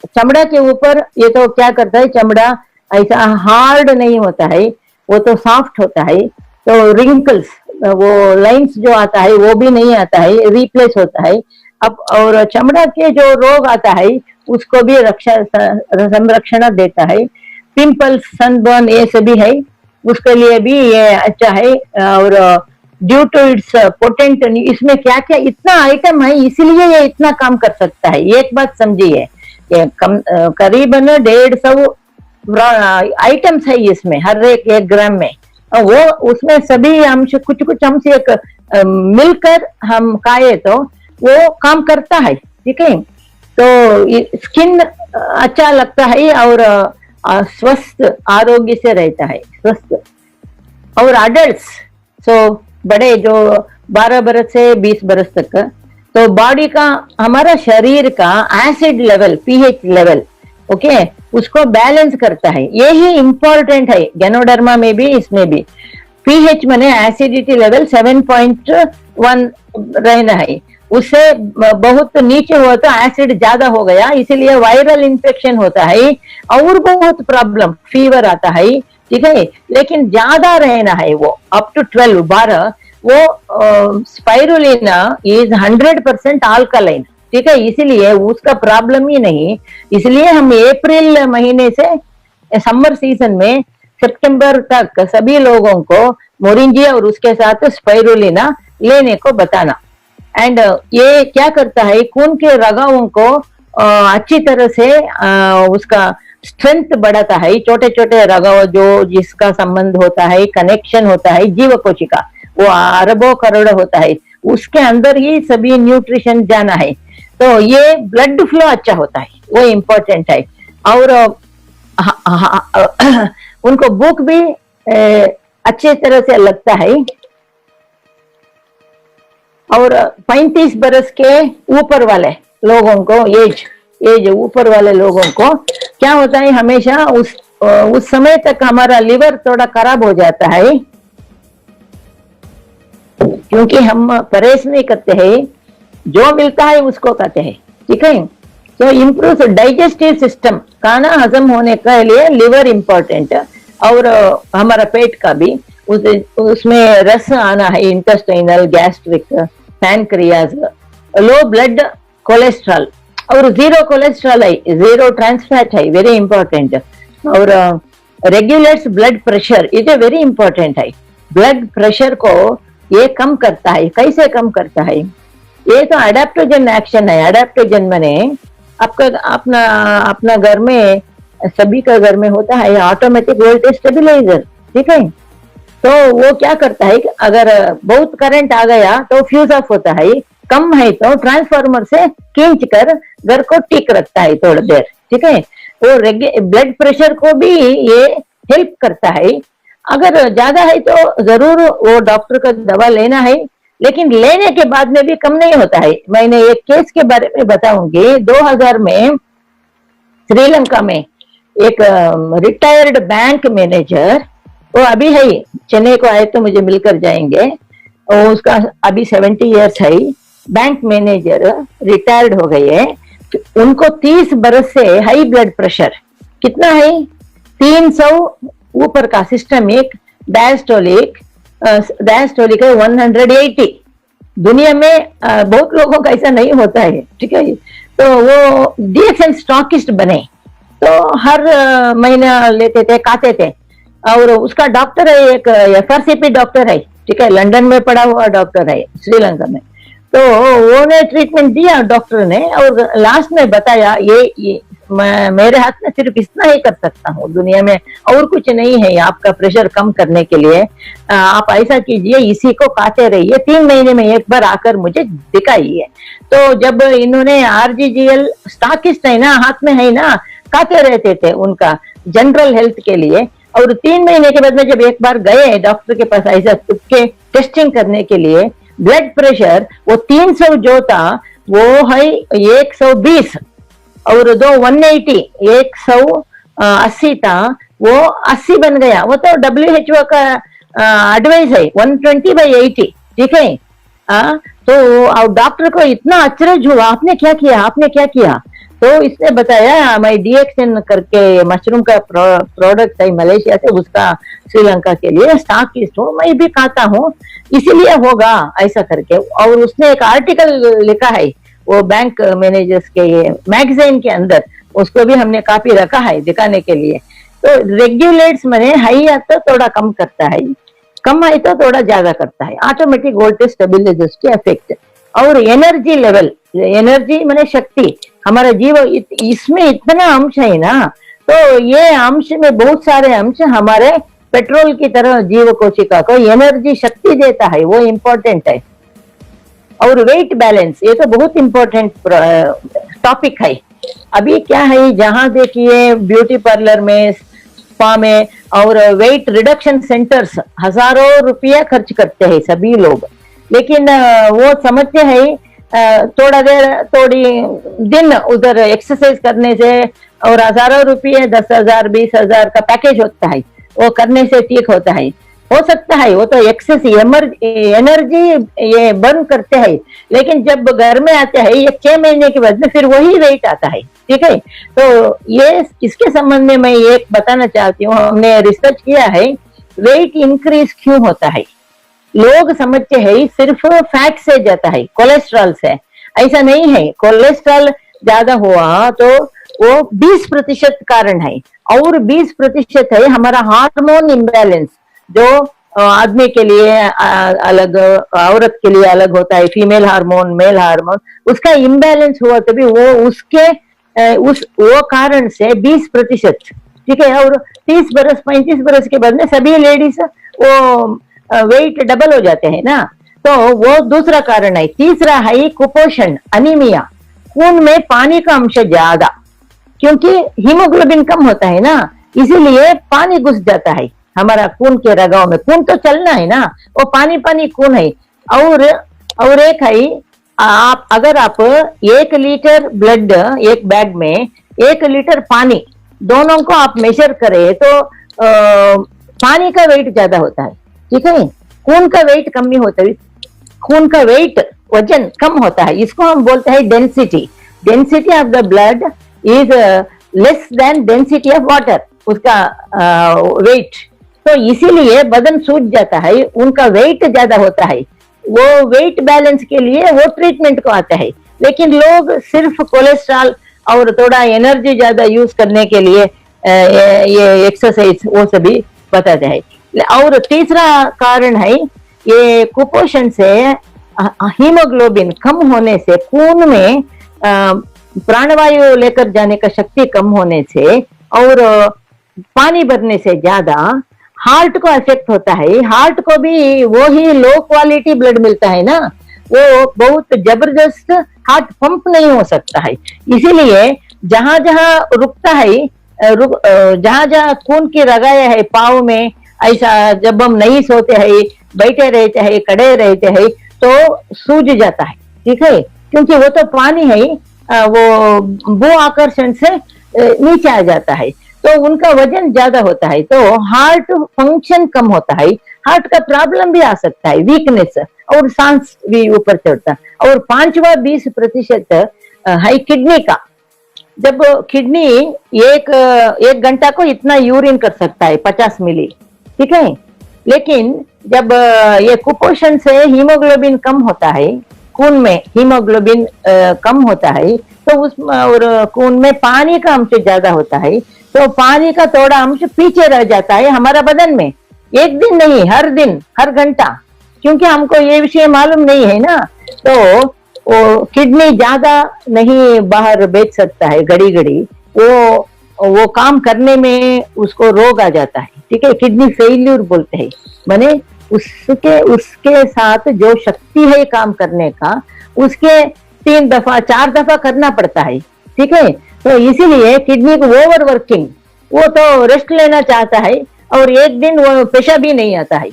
चमड़ा के ऊपर ये तो क्या करता है, चमड़ा ऐसा हार्ड नहीं होता है, वो तो सॉफ्ट होता है। तो रिंकल्स वो लाइंस जो आता है वो भी नहीं आता है, रिप्लेस होता है अब। और चमड़ा के जो रोग आता है उसको भी संरक्षण देता है। पिंपल्स, सनबर्न ये सभी है, उसके लिए भी ये अच्छा है। और ड्यू टू इट्स पोटेंट, इसमें क्या क्या इतना आइटम है इसलिए ये इतना काम कर सकता है। एक बात समझिए, करीबन 150 आइटम्स है इसमें, हर एक ग्राम में, वो उसमें सभी अंश कुछ अंश एक मिलकर हम खाए तो वो काम करता है, ठीक है। तो स्किन अच्छा लगता है और स्वस्थ आरोग्य से रहता है, स्वस्थ। और अडल्ट बड़े जो 12 बरस से 20 बरस तक, तो बॉडी का हमारा शरीर का acid level, pH level, okay, उसको बैलेंस करता है। यही इंपॉर्टेंट है गैनोडर्मा में भी, इसमें भी। पीएच माने एसिडिटी लेवल 7.1 रहना है, उससे बहुत नीचे हुआ तो एसिड ज्यादा हो गया, इसीलिए वायरल इन्फेक्शन होता है और बहुत प्रॉब्लम, फीवर आता है, ठीक है। लेकिन ज्यादा रहना है वो अप टू 12 वो स्पाइरुलिना इज 100% अल्कलाइन, ठीक है, इसीलिए उसका प्रॉब्लम ही नहीं। इसलिए हम अप्रैल महीने से समर सीजन में सितंबर तक सभी लोगों को मोरिंजिया और उसके साथ स्पाइरुलिना लेने को बताना। एंड ये क्या करता है, खून के रगाओं को अच्छी तरह से उसका स्ट्रेंथ बढ़ाता है। छोटे छोटे रगाव जो जिसका संबंध होता है, कनेक्शन होता है जीव कोशिका, वो अरबों करोड़ होता है, उसके अंदर ही सभी न्यूट्रिशन जाना है। तो ये ब्लड फ्लो अच्छा होता है, वो इम्पोर्टेंट है। और उनको भूख भी अच्छे तरह से लगता है। और 35 बरस के ऊपर वाले लोगों को, एज ऊपर वाले लोगों को क्या होता है, हमेशा उस समय तक हमारा लिवर थोड़ा खराब हो जाता है, क्योंकि हम परहेज नहीं करते हैं, जो मिलता है उसको खाते हैं, ठीक है। तो इम्प्रूव डाइजेस्टिव सिस्टम, खाना हजम होने के लिए लिवर इम्पोर्टेंट, और हमारा पेट का भी उसमें रस आना है, intestinal, gastric, pancreas, low blood cholesterol, और जीरो कोलेस्ट्रॉल है, जीरो ट्रांस फैट है, वेरी इंपॉर्टेंट। और regulates blood pressure, it is very important है। ब्लड प्रेशर को ये कम करता है। कैसे कम करता है? ये तो अडेप्टोजन एक्शन है। अडेप्टोजन माने आपका अपना अपना घर में, सभी का घर में होता है ऑटोमेटिक वोल्टेज स्टेबलाइजर, ठीक है। तो वो क्या करता है कि अगर बहुत करंट आ गया तो फ्यूज ऑफ होता है, कम है तो ट्रांसफार्मर से खींच कर घर को ठीक रखता है थोड़ी देर, ठीक है। वो ब्लड प्रेशर को भी ये हेल्प करता है। अगर ज्यादा है तो जरूर वो डॉक्टर का दवा लेना है, लेकिन लेने के बाद में भी कम नहीं होता है। मैंने एक केस के बारे में बताऊंगी। 2000 में श्रीलंका में एक रिटायर्ड बैंक मैनेजर, वो अभी है, चेन्नई को आए तो मुझे मिलकर जाएंगे, और उसका अभी 70 इयर्स है, बैंक मैनेजर रिटायर्ड हो गए हैं। उनको 30 बरस से हाई ब्लड प्रेशर, कितना है? 300 ऊपर का सिस्टमिक, डायस्टोलिक, डायस्टोलिक है 180। दुनिया में बहुत लोगों का ऐसा नहीं होता है, ठीक है। तो वो डीएक्सएन स्टॉकिस्ट बने, तो हर महीना लेते थे, खाते थे। और उसका डॉक्टर है, एक एफआरसीपी डॉक्टर है, ठीक है, लंदन में पढ़ा हुआ डॉक्टर है श्रीलंका में। तो वो ने ट्रीटमेंट दिया डॉक्टर ने, और लास्ट में बताया ये मेरे हाथ में सिर्फ इतना ही कर सकता हूँ, दुनिया में और कुछ नहीं है आपका प्रेशर कम करने के लिए। आप ऐसा कीजिए, इसी को खाते रहिए, 3 महीने में एक बार आकर मुझे दिखाइए। तो जब इन्होंने आरजीजीएल स्टॉकिस्ट है ना, हाथ में है ना, खाते रहते थे उनका जनरल हेल्थ के लिए। और 3 महीने के बाद में जब एक बार गए डॉक्टर के पास ऐसा तुक्के टेस्टिंग करने के लिए, ब्लड प्रेशर वो 300 जो था वो है 120, और 180, 180 था, वो 80 बन गया। वो तो WHO का एडवाइस है 120/80, ठीक है। तो डॉक्टर को इतना अचरज हुआ, आपने क्या किया, आपने क्या किया? तो इसने बताया, मैं डीएक्सएन करके मशरूम का प्रोडक्ट है मलेशिया से, उसका श्रीलंका के लिए स्टॉकिस्ट हूँ, मैं भी खाता हूँ, इसीलिए होगा ऐसा करके। और उसने एक आर्टिकल लिखा है वो बैंक मैनेजर्स के मैगजीन के अंदर, उसको भी हमने काफी रखा है दिखाने के लिए। तो रेगुलेट्स मैंने हाई है तो थोड़ा कम करता है, कम है तो थोड़ा ज्यादा करता है, ऑटोमेटिक वोल्टेज स्टेबलाइजर्स के इफेक्ट। और एनर्जी लेवल, एनर्जी मैंने शक्ति, हमारा जीव इसमें इतना अंश है ना, तो ये अंश में बहुत सारे अंश हमारे पेट्रोल की तरह जीव कोशिका को एनर्जी शक्ति देता है, वो इम्पोर्टेंट है। और वेट बैलेंस, ये तो बहुत इम्पोर्टेंट टॉपिक है। अभी क्या है, जहां देखिए ब्यूटी पार्लर में, स्पा में और वेट रिडक्शन सेंटर्स हजारों रुपया खर्च करते हैं सभी लोग, लेकिन वो समझते हैं थोड़ा देर, थोड़ी दिन उधर एक्सरसाइज करने से और हजारों रुपये, 10,000 20,000 का पैकेज होता है, वो करने से ठीक होता है। हो सकता है वो तो एक्सेस एनर्जी ये बर्न करते हैं, लेकिन जब घर में आते हैं ये 6 महीने के बाद में फिर वही वेट आता है, ठीक है। तो ये इसके संबंध में मैं एक बताना चाहती हूँ, हमने रिसर्च किया है, वेट इंक्रीज क्यों होता है। लोग समझते हैं सिर्फ फैट से जाता है, कोलेस्ट्रॉल से, ऐसा नहीं है। कोलेस्ट्रॉल ज्यादा हुआ तो वो 20% कारण है, और 20% है हमारा हार्मोन इम्बैलेंस, जो आदमी के लिए अलग, औरत के लिए अलग होता है, फीमेल हार्मोन, मेल हार्मोन, उसका इम्बैलेंस हुआ तभी वो उसके वो कारण से 20%, ठीक है। और 30 बरस 35 बरस के बाद में सभी लेडीज वो वेट डबल हो जाते हैं ना, तो वो दूसरा कारण है। तीसरा है कुपोषण, अनीमिया, खून में पानी का अंश ज्यादा, क्योंकि हीमोग्लोबिन कम होता है ना, इसीलिए पानी घुस जाता है हमारा खून के रगाव में। खून तो चलना है ना, वो पानी पानी खून है। और एक है, आप अगर आप 1 लीटर ब्लड, एक बैग में 1 लीटर पानी, दोनों को आप मेजर करें तो पानी का वेट ज्यादा होता है, ठीक है। खून का वेट कम ही होता है, खून का वेट, वजन कम होता है, इसको हम बोलते हैं density. Density of the blood is less than density of water, उसका वेट। तो इसीलिए बदन सूज जाता है, उनका वेट ज्यादा होता है। वो वेट बैलेंस के लिए वो ट्रीटमेंट को आता है। लेकिन लोग सिर्फ कोलेस्ट्रॉल और थोड़ा एनर्जी ज्यादा यूज करने के लिए ये एक्सरसाइज वो सभी बताते हैं। और तीसरा कारण है ये कुपोषण से हीमोग्लोबिन कम होने से, खून में प्राणवायु लेकर जाने का शक्ति कम होने से और पानी भरने से ज्यादा हार्ट को अफेक्ट होता है। हार्ट को भी वो ही लो क्वालिटी ब्लड मिलता है ना, वो बहुत जबरदस्त हार्ट पंप नहीं हो सकता है। इसीलिए जहां जहां रुकता है, जहां जहां खून की रगाएं है पाँव में, ऐसा जब हम नहीं सोते हैं, बैठे रहते हैं, खड़े रहते हैं तो सूज जाता है, ठीक है, क्योंकि वो तो पानी है, वो भू आकर्षण से नीचे आ जाता है, तो उनका वजन ज्यादा होता है, तो हार्ट फंक्शन कम होता है, हार्ट का प्रॉब्लम भी आ सकता है, वीकनेस और सांस भी ऊपर चढ़ता है। और 5-20% है किडनी का। जब किडनी एक घंटा को इतना यूरिन कर सकता है 50 मिली, ठीक है, लेकिन जब ये कुपोषण से हीमोग्लोबिन कम होता है, खून में हीमोग्लोबिन कम होता है, तो उस और खून में पानी का अंश ज्यादा होता है, तो पानी का थोड़ा अंश पीछे रह जाता है हमारा बदन में। एक दिन नहीं, हर दिन, हर घंटा, क्योंकि हमको ये विषय मालूम नहीं है ना, तो वो किडनी ज्यादा नहीं बाहर बेच सकता है घड़ी घड़ी, वो काम करने में उसको रोग आ जाता है, ठीक है, किडनी फेल्यूर बोलते हैं, माने उसके साथ जो शक्ति है काम करने का, उसके 3 दफा 4 दफा करना पड़ता है, ठीक है। तो इसीलिए किडनी को ओवर वर्किंग, वो तो रेस्ट लेना चाहता है और एक दिन वो पेशा भी नहीं आता है,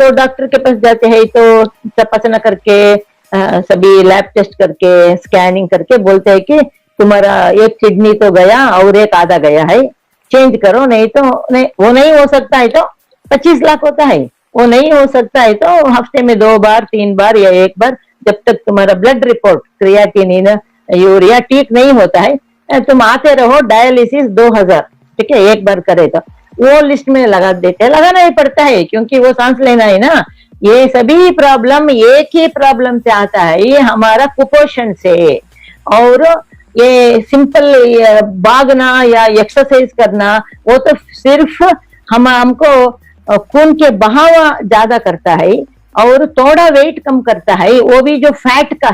तो डॉक्टर के पास जाते हैं तो तपासना करके सभी लैब टेस्ट करके स्कैनिंग करके बोलते हैं कि तुम्हारा एक किडनी तो गया और एक आधा गया है, चेंज करो, नहीं तो नहीं, वो नहीं हो सकता है तो 25 लाख होता है, वो नहीं हो सकता है तो हफ्ते में 2 बार 3 बार या 1 बार, जब तक तुम्हारा ब्लड रिपोर्ट क्रिएटिनिन यूरिया ठीक नहीं होता है तुम आते रहो, डायलिसिस 2000, ठीक है, 1 बार करे तो वो लिस्ट में लगा देते हैं, लगाना ही पड़ता है क्योंकि वो सांस लेना है ना। ये सभी प्रॉब्लम एक ही प्रॉब्लम से आता है, ये हमारा कुपोषण से। और ये सिंपल भागना या एक्सरसाइज करना वो तो सिर्फ हमको खून के बहाव ज्यादा करता है और थोड़ा वेट कम करता है, वो भी जो फैट का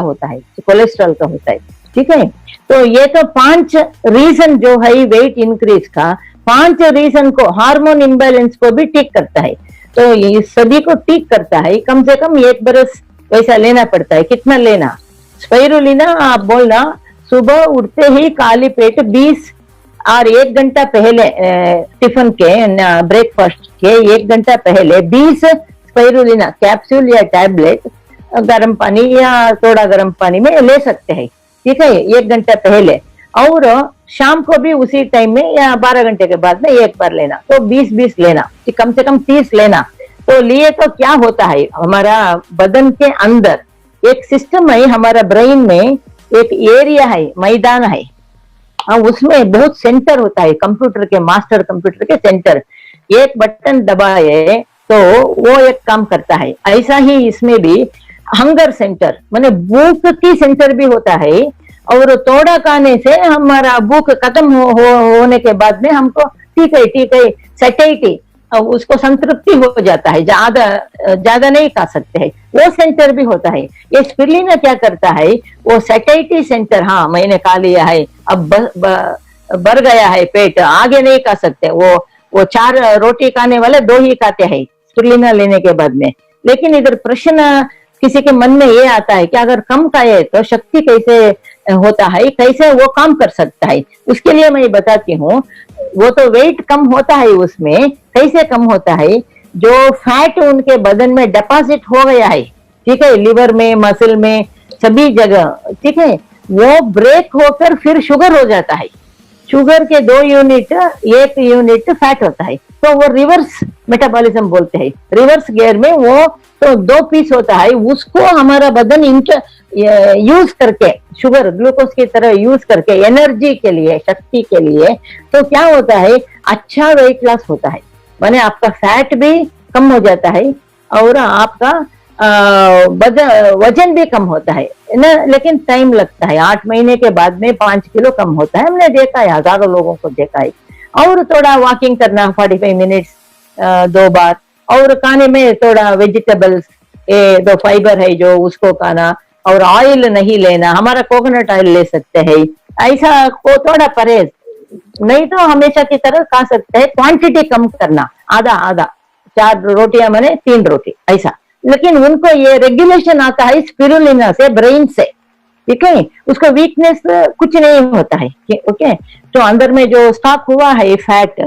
होता है, कोलेस्ट्रॉल का होता है, ठीक है। तो ये तो 5 रीजन जो है वेट इंक्रीज का, 5 रीजन को, हार्मोन इम्बैलेंस को भी ठीक करता है, तो ये सभी को ठीक करता है। कम से कम 1 बरस वैसा लेना पड़ता है। कितना लेना? स्पाइरुलिना आप बोलना, सुबह उठते ही खाली पेट 20 और 1 घंटा पहले टिफिन के ब्रेकफास्ट के 1 घंटा पहले 20 स्पाइरुलिना कैप्सूल या टैबलेट गर्म पानी या थोड़ा गर्म पानी में ले सकते हैं, ठीक है, 1 घंटा पहले। और शाम को भी उसी टाइम में या 12 घंटे के बाद में 1 बार लेना, तो 20-20 लेना, कम से कम 30 लेना। तो लिए तो क्या होता है, हमारा बदन के अंदर एक सिस्टम है, हमारा ब्रेन में एक एरिया है, मैदान है, उसमें बहुत सेंटर होता है, कंप्यूटर के, मास्टर कंप्यूटर के सेंटर, एक बटन दबाए तो वो एक काम करता है। ऐसा ही इसमें भी हंगर सेंटर माने भूख की सेंटर भी होता है, और थोड़ा खाने से हमारा भूख खत्म होने के बाद में हमको ठीक है सैटिस्फैक्शन, उसको संतृप्ति हो जाता है, ज्यादा नहीं खा सकते हैं, वो सेंटर भी होता है। ये स्पिरुलिना क्या करता है, वो सैटिस्फैक्शन सेंटर, हाँ मैंने खा लिया है, अब भर गया है पेट, आगे नहीं खा सकते, वो 4 रोटी खाने वाले 2 ही खाते हैं स्पिरुलिना लेने के बाद में। लेकिन इधर प्रश्न किसी के मन में ये आता है कि अगर कम खाए तो शक्ति कैसे होता है, कैसे वो काम कर सकता है। उसके लिए मैं बताती हूँ, वो तो वेट कम होता है, उसमें कैसे कम होता है, जो फैट उनके बदन में डिपॉजिट हो गया है, ठीक है, लिवर में, मसल में, सभी जगह, ठीक है, वो ब्रेक होकर फिर शुगर हो जाता है। शुगर के 2 यूनिट, 1 यूनिट फैट होता है, तो वो रिवर्स मेटाबॉलिज्म बोलते हैं, रिवर्स गियर में वो तो 2 पीस होता है, उसको हमारा बदन यूज करके, शुगर ग्लूकोज की तरह यूज करके एनर्जी के लिए, शक्ति के लिए, तो क्या होता है, अच्छा वेट लॉस होता है, माने आपका फैट भी कम हो जाता है और आपका वजन भी कम होता है ना, लेकिन टाइम लगता है। 8 महीने के बाद में 5 किलो कम होता है, हमने देखा है, हजारों लोगों को देखा है। और थोड़ा वॉकिंग करना 45 मिनट्स 2 बार, और खाने में थोड़ा वेजिटेबल्स, दो फाइबर है जो उसको खाना, और ऑयल नहीं लेना, हमारा कोकोनट ऑयल ले सकते हैं, ऐसा को थोड़ा परहेज, नहीं तो हमेशा की तरह खा सकते हैं। क्वांटिटी कम करना, आधा आधा, 4 रोटियां मैंने 3 रोटी ऐसा। लेकिन उनको ये रेगुलेशन आता है स्पिरुलिना से, ब्रेन से, ठीक है। उसको वीकनेस कुछ नहीं होता है, ओके। तो अंदर में जो स्टॉक हुआ है फैट,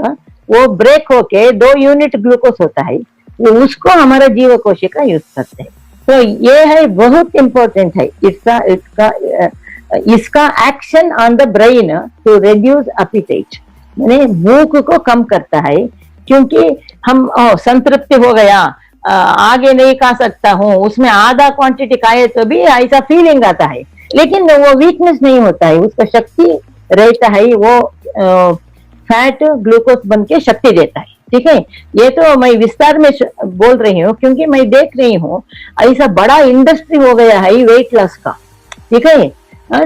वो ब्रेक होके 2 यूनिट ग्लूकोज होता है, वो उसको हमारा जीव कोशिका यूज करते हैं। तो ये है बहुत इंपॉर्टेंट है इसका action on the brain to reduce appetite, यानी भूख को कम करता है। क्योंकि हम संतृप्ति हो गया, आगे नहीं खा सकता हूँ, उसमें आधा क्वांटिटी खाए तो भी ऐसा फीलिंग आता है, लेकिन वो वीकनेस नहीं होता है, उसका शक्ति रहता है, वो फैट ग्लूकोज बन के शक्ति देता है, ठीक है। ये तो मैं विस्तार में बोल रही हूँ क्योंकि मैं देख रही हूँ ऐसा बड़ा इंडस्ट्री हो गया है वेट लॉस का, ठीक है।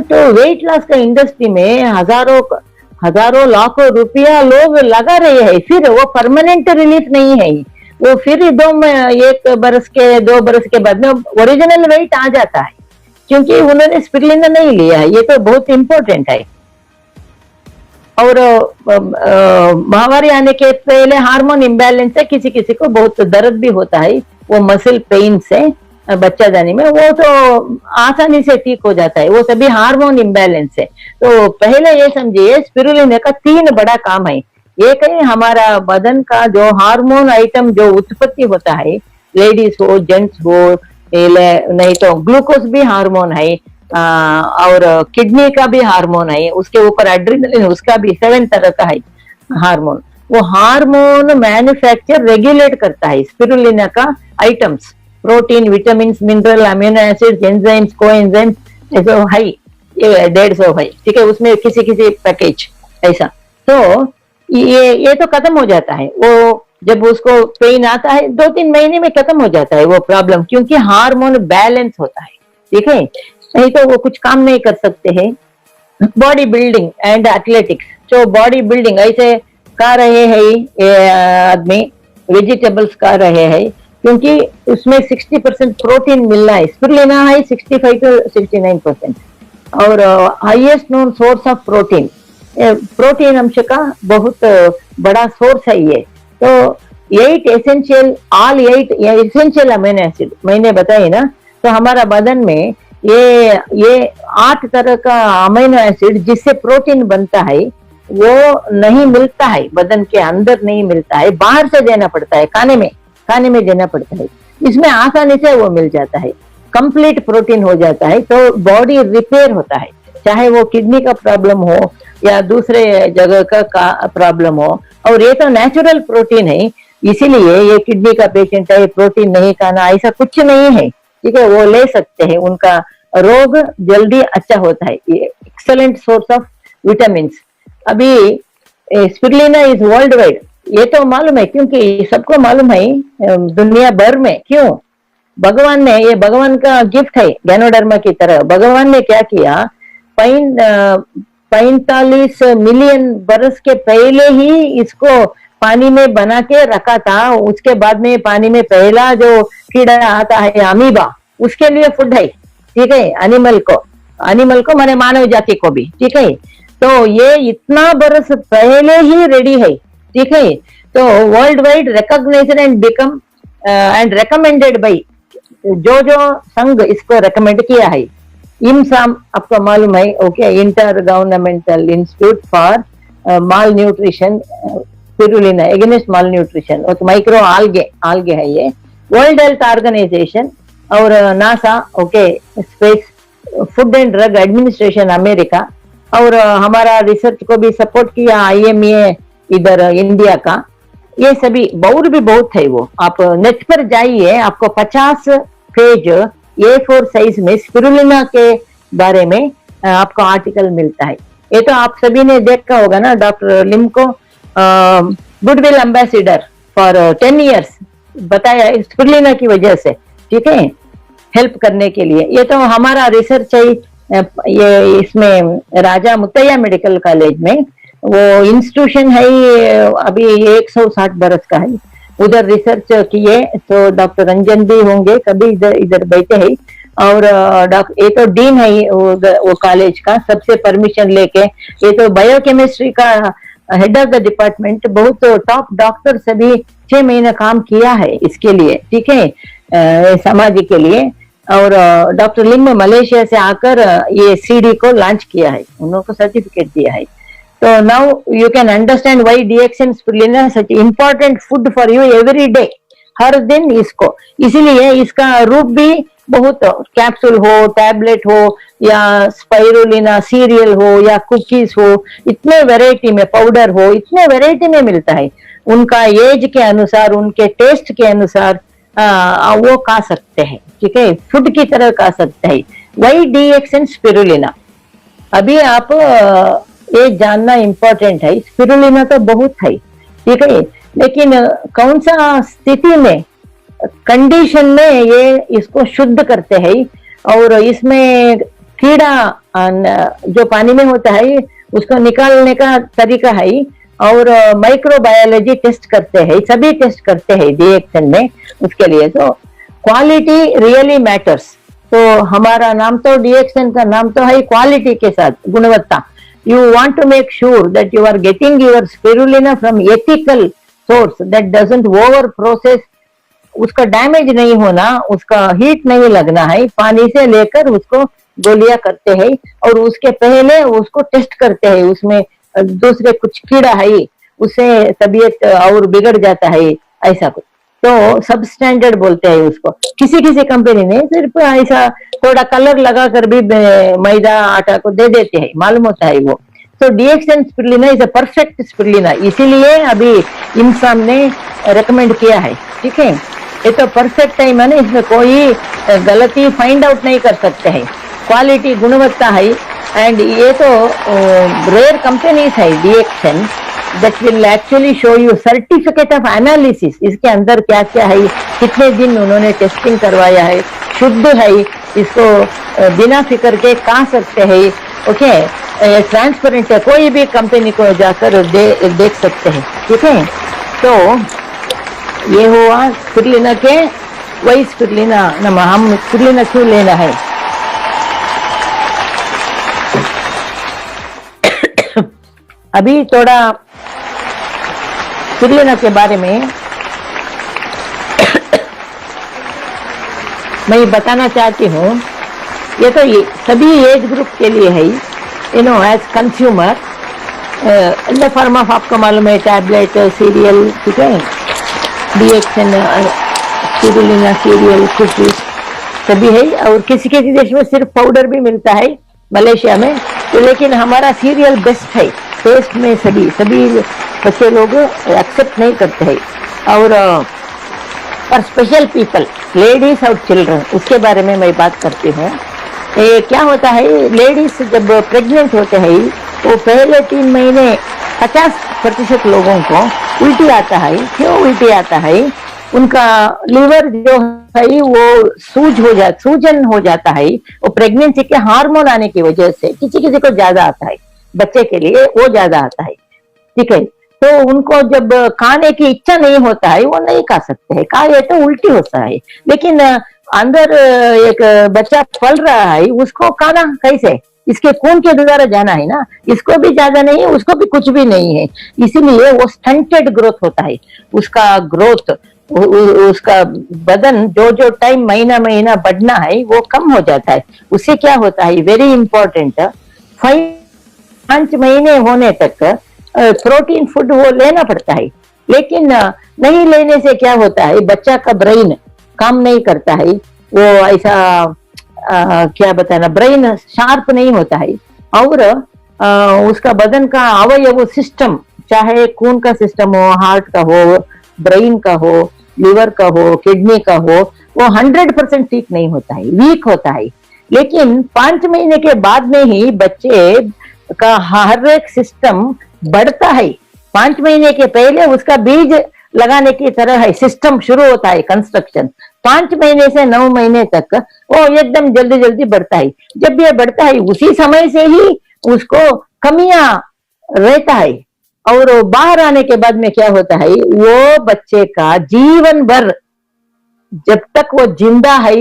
तो वेट लॉस का इंडस्ट्री में हजारों लाखों रुपया लोग लगा रहे हैं, फिर वो परमानेंट रिलीफ नहीं है, वो फिर 1 बरस के 2 बरस के बाद में ओरिजिनल वेट आ जाता है, क्योंकि उन्होंने स्पिरुलिना नहीं लिया है। ये तो बहुत इंपॉर्टेंट है। और माहवारी आने के पहले हार्मोन इम्बैलेंस से किसी किसी को बहुत दर्द भी होता है, वो मसल पेन से बच्चा जाने में, वो तो आसानी से ठीक हो जाता है, वो सभी हार्मोन इम्बैलेंस है। तो पहले ये समझिए स्पिरुलिना का 3 बड़ा काम है। एक है हमारा बदन का जो हार्मोन आइटम जो उत्पत्ति होता है, लेडीज हो जेंट्स हो, नहीं तो ग्लूकोज भी हार्मोन है, और किडनी का भी हार्मोन है, उसके ऊपर एड्रेनलिन, उसका भी 7 तरह का है हार्मोन। वो हार्मोन मैन्युफैक्चर रेगुलेट करता है स्पिरुलिना का items, protein, vitamin, mineral, amino acid, enzymes, coenzymes, ऐसा है 150 है, ठीक है। उसमें किसी किसी पैकेज ऐसा। तो ये तो खत्म हो जाता है, वो जब उसको पेन आता है 2-3 महीने में खत्म हो जाता है वो प्रॉब्लम, क्योंकि हार्मोन बैलेंस होता है, ठीक है। नहीं तो वो कुछ काम नहीं कर सकते हैं। बॉडी बिल्डिंग एंड एथलेटिक्स, जो बॉडी बिल्डिंग ऐसे कर रहे हैं आदमी, वेजिटेबल्स खा रहे हैं, क्योंकि उसमें 60% प्रोटीन मिलना है, स्पिरुलिना है 65 to 69%, और highest known source of protein, protein अंश का बहुत बड़ा सोर्स है ये। तो 8 essential, all 8 essential amino acid मैंने बताई ना, तो हमारा बदन में ये 8 तरह का अमीनो एसिड जिससे प्रोटीन बनता है, वो नहीं मिलता है बदन के अंदर, नहीं मिलता है, बाहर से देना पड़ता है, खाने में देना पड़ता है। इसमें आसानी से वो मिल जाता है, कंप्लीट प्रोटीन हो जाता है, तो बॉडी रिपेयर होता है, चाहे वो किडनी का प्रॉब्लम हो या दूसरे जगह का प्रॉब्लम हो। और ये तो नेचुरल प्रोटीन है, इसीलिए ये किडनी का पेशेंट है, प्रोटीन नहीं खाना ऐसा कुछ नहीं है, ठीक है, वो ले सकते हैं, उनका रोग जल्दी अच्छा होता है। ये एक्सेलेंट सोर्स ऑफ विटामिन। अभी स्पिरुलिना इज वर्ल्ड वाइड, ये तो मालूम है, क्योंकि सबको मालूम है दुनिया भर में। क्यों? भगवान ने, ये भगवान का गिफ्ट है, गैनोडर्मा की तरह। भगवान ने क्या किया, 45 मिलियन बरस के पहले ही इसको पानी में बना के रखा था। उसके बाद में पानी में पहला जो कीड़ा आता है अमीबा, उसके लिए फूड है, ठीक है, एनिमल को माने मानव जाति को भी, ठीक है। तो ये इतना बरस पहले ही रेडी है, ठीक है। तो world wide recognised and become and recommended by, जो संघ इसको रिकमेंड किया है, IMSAM आपको मालूम है, okay, inter governmental institute for mall nutrition, spirulina against mall nutrition, और माइक्रो आल्गे है ये, वर्ल्ड हेल्थ ऑर्गेनाइजेशन और NASA, okay, space food and drug administration America, और हमारा रिसर्च को भी सपोर्ट किया IMA इधर इंडिया का। ये सभी और भी बहुत है। वो आप नेट पर जाइए, आपको 50 पेज A4 साइज में स्पिरुलिना के बारे में आपको आर्टिकल मिलता है। ये तो आप सभी ने देखा होगा ना, डॉक्टर लिम को गुडविल एम्बेसडर फॉर 10 years बताया स्पिरुलिना की वजह से। ठीक है, हेल्प करने के लिए। ये तो हमारा रिसर्च है, ये इसमें राजा मुत्तैया मेडिकल कॉलेज में वो इंस्टीट्यूशन है, अभी 160 बरस का है, उधर रिसर्च किए। तो डॉक्टर रंजन भी होंगे, कभी इधर इधर बैठे हैं। और ये तो डीन है वो कॉलेज का, सबसे परमिशन लेके। ये तो बायोकेमिस्ट्री का हेड ऑफ द डिपार्टमेंट, बहुत टॉप डॉक्टर सभी 6 महीने काम किया है इसके लिए, ठीक है, समाज के लिए। और डॉक्टर लिम मलेशिया से आकर ये सीडी को लॉन्च किया है, उनको सर्टिफिकेट दिया है। तो now you can understand why DXN spirulina such important food for you every day, हर दिन इसको। इसीलिए इसका रूप भी बहुत, कैप्सूल हो, टैबलेट हो, या स्पाइरुलिना सीरियल हो, या कुकीज हो, इतने वैरायटी में, पाउडर हो, इतने वैरायटी में मिलता है। उनका एज के अनुसार, उनके टेस्ट के अनुसार वो खा सकते हैं, ठीक है, फूड की तरह खा सकते हैं। वही डीएक्सएन स्पिरुलिना, अभी आप ये जानना इंपॉर्टेंट है। स्पिरुलिना तो बहुत है, ठीक है, लेकिन कौन सा स्थिति में, कंडीशन में ये इसको शुद्ध करते हैं। और इसमें कीड़ा जो पानी में होता है उसको निकालने का तरीका है, और माइक्रोबायोलॉजी टेस्ट करते हैं, सभी टेस्ट करते हैं डीएक्सएन में उसके लिए। तो क्वालिटी रियली मैटर्स। तो हमारा नाम तो, डीएक्सएन का नाम तो है क्वालिटी के साथ, गुणवत्ता। You want to make sure that you are getting your spirulina from ethical source that doesn't over process, उसका डैमेज नहीं होना, उसका हीट नहीं लगना है। पानी से लेकर उसको गोलियां करते हैं, और उसके पहले उसको टेस्ट करते हैं, उसमें दूसरे कुछ कीड़ा है, उससे तबीयत और बिगड़ जाता है, ऐसा कुछ। तो सब स्टैंडर्ड बोलते हैं उसको। किसी किसी कंपनी ने सिर्फ ऐसा थोड़ा कलर लगा कर भी मैदा आटा को दे देते हैं, मालूम होता है वो। तो DXN spirulina is a perfect spirulina, इसीलिए अभी इंसान ने रेकमेंड किया है, ठीक है। ये तो परफेक्ट है, माने इसमें कोई गलती फाइंड आउट नहीं कर सकते हैं, क्वालिटी गुणवत्ता है। एंड ये तो रेयर कंपनीज है DXN that will actually show you certificate of analysis, इसके अंदर क्या क्या है, कितने दिन उन्होंने टेस्टिंग करवाया है, शुद्ध है, इसको बिना फिक्र के खा सकते हैं, ओके, ट्रांसपेरेंट है, कोई भी कंपनी को जाकर देख सकते हैं, ठीक है। तो ये हुआ स्पिरुलिना के, वही स्पिरुलिना हम स्पिरुलिना क्यों लेना है। अभी थोड़ा स्पिरुलिना के बारे में मैं बताना चाहती हूँ। ये तो ये सभी एज ग्रुप के लिए है, you know, as consumer in the form of, आपको मालूम है, टैबलेट, सीरियल, ठीक है, डीएक्सएन स्पिरुलिना सीरियल, कुकीज सभी है। और किसी किसी देश में सिर्फ पाउडर भी मिलता है, मलेशिया में तो। लेकिन हमारा सीरियल बेस्ट है, टेस्ट में सभी बच्चे लोग एक्सेप्ट नहीं करते हैं। और फॉर स्पेशल पीपल, लेडीज और चिल्ड्रन, उसके बारे में मैं बात करती हूँ। क्या होता है, लेडीज जब प्रेग्नेंट होते हैं वो पहले 3 महीने 50% लोगों को उल्टी आता है। क्यों उल्टी आता है, उनका लीवर जो है वो सूजन हो जाता है, वो प्रेगनेंसी के हार्मोन आने की वजह से। किसी किसी को ज्यादा आता है, बच्चे के लिए वो ज्यादा आता है, ठीक है। तो उनको जब खाने की इच्छा नहीं होता है वो नहीं खा सकते हैं, खाए तो उल्टी होता है। लेकिन अंदर एक बच्चा पल रहा है, उसको खाना कैसे, इसके खून के द्वारा जाना है ना, इसको भी ज्यादा नहीं है, उसको भी कुछ भी नहीं है, इसीलिए वो स्टंटेड ग्रोथ होता है। उसका ग्रोथ, उसका बदन जो टाइम महीना बढ़ना है वो कम हो जाता है। उससे क्या होता है, वेरी इंपॉर्टेंट, 5 महीने होने तक प्रोटीन फूड वो लेना पड़ता है। लेकिन नहीं लेने से क्या होता है, बच्चा का ब्रेन काम नहीं करता है, वो ऐसा क्या बताना, ब्रेन शार्प नहीं होता है। और उसका बदन का अवयव सिस्टम, चाहे खून का सिस्टम हो, हार्ट का हो, ब्रेन का हो, लिवर का हो, किडनी का हो, वो 100% ठीक नहीं होता है, वीक होता है। लेकिन 5 महीने के बाद में ही बच्चे का हर एक सिस्टम बढ़ता है। 5 महीने के पहले उसका बीज लगाने की तरह है, सिस्टम शुरू होता है, कंस्ट्रक्शन। 5 महीने से 9 महीने तक वो एकदम जल्दी जल्दी बढ़ता है। जब ये बढ़ता है उसी समय से ही उसको कमियां रहता है, और बाहर आने के बाद में क्या होता है, वो बच्चे का जीवन भर जब तक वो जिंदा है,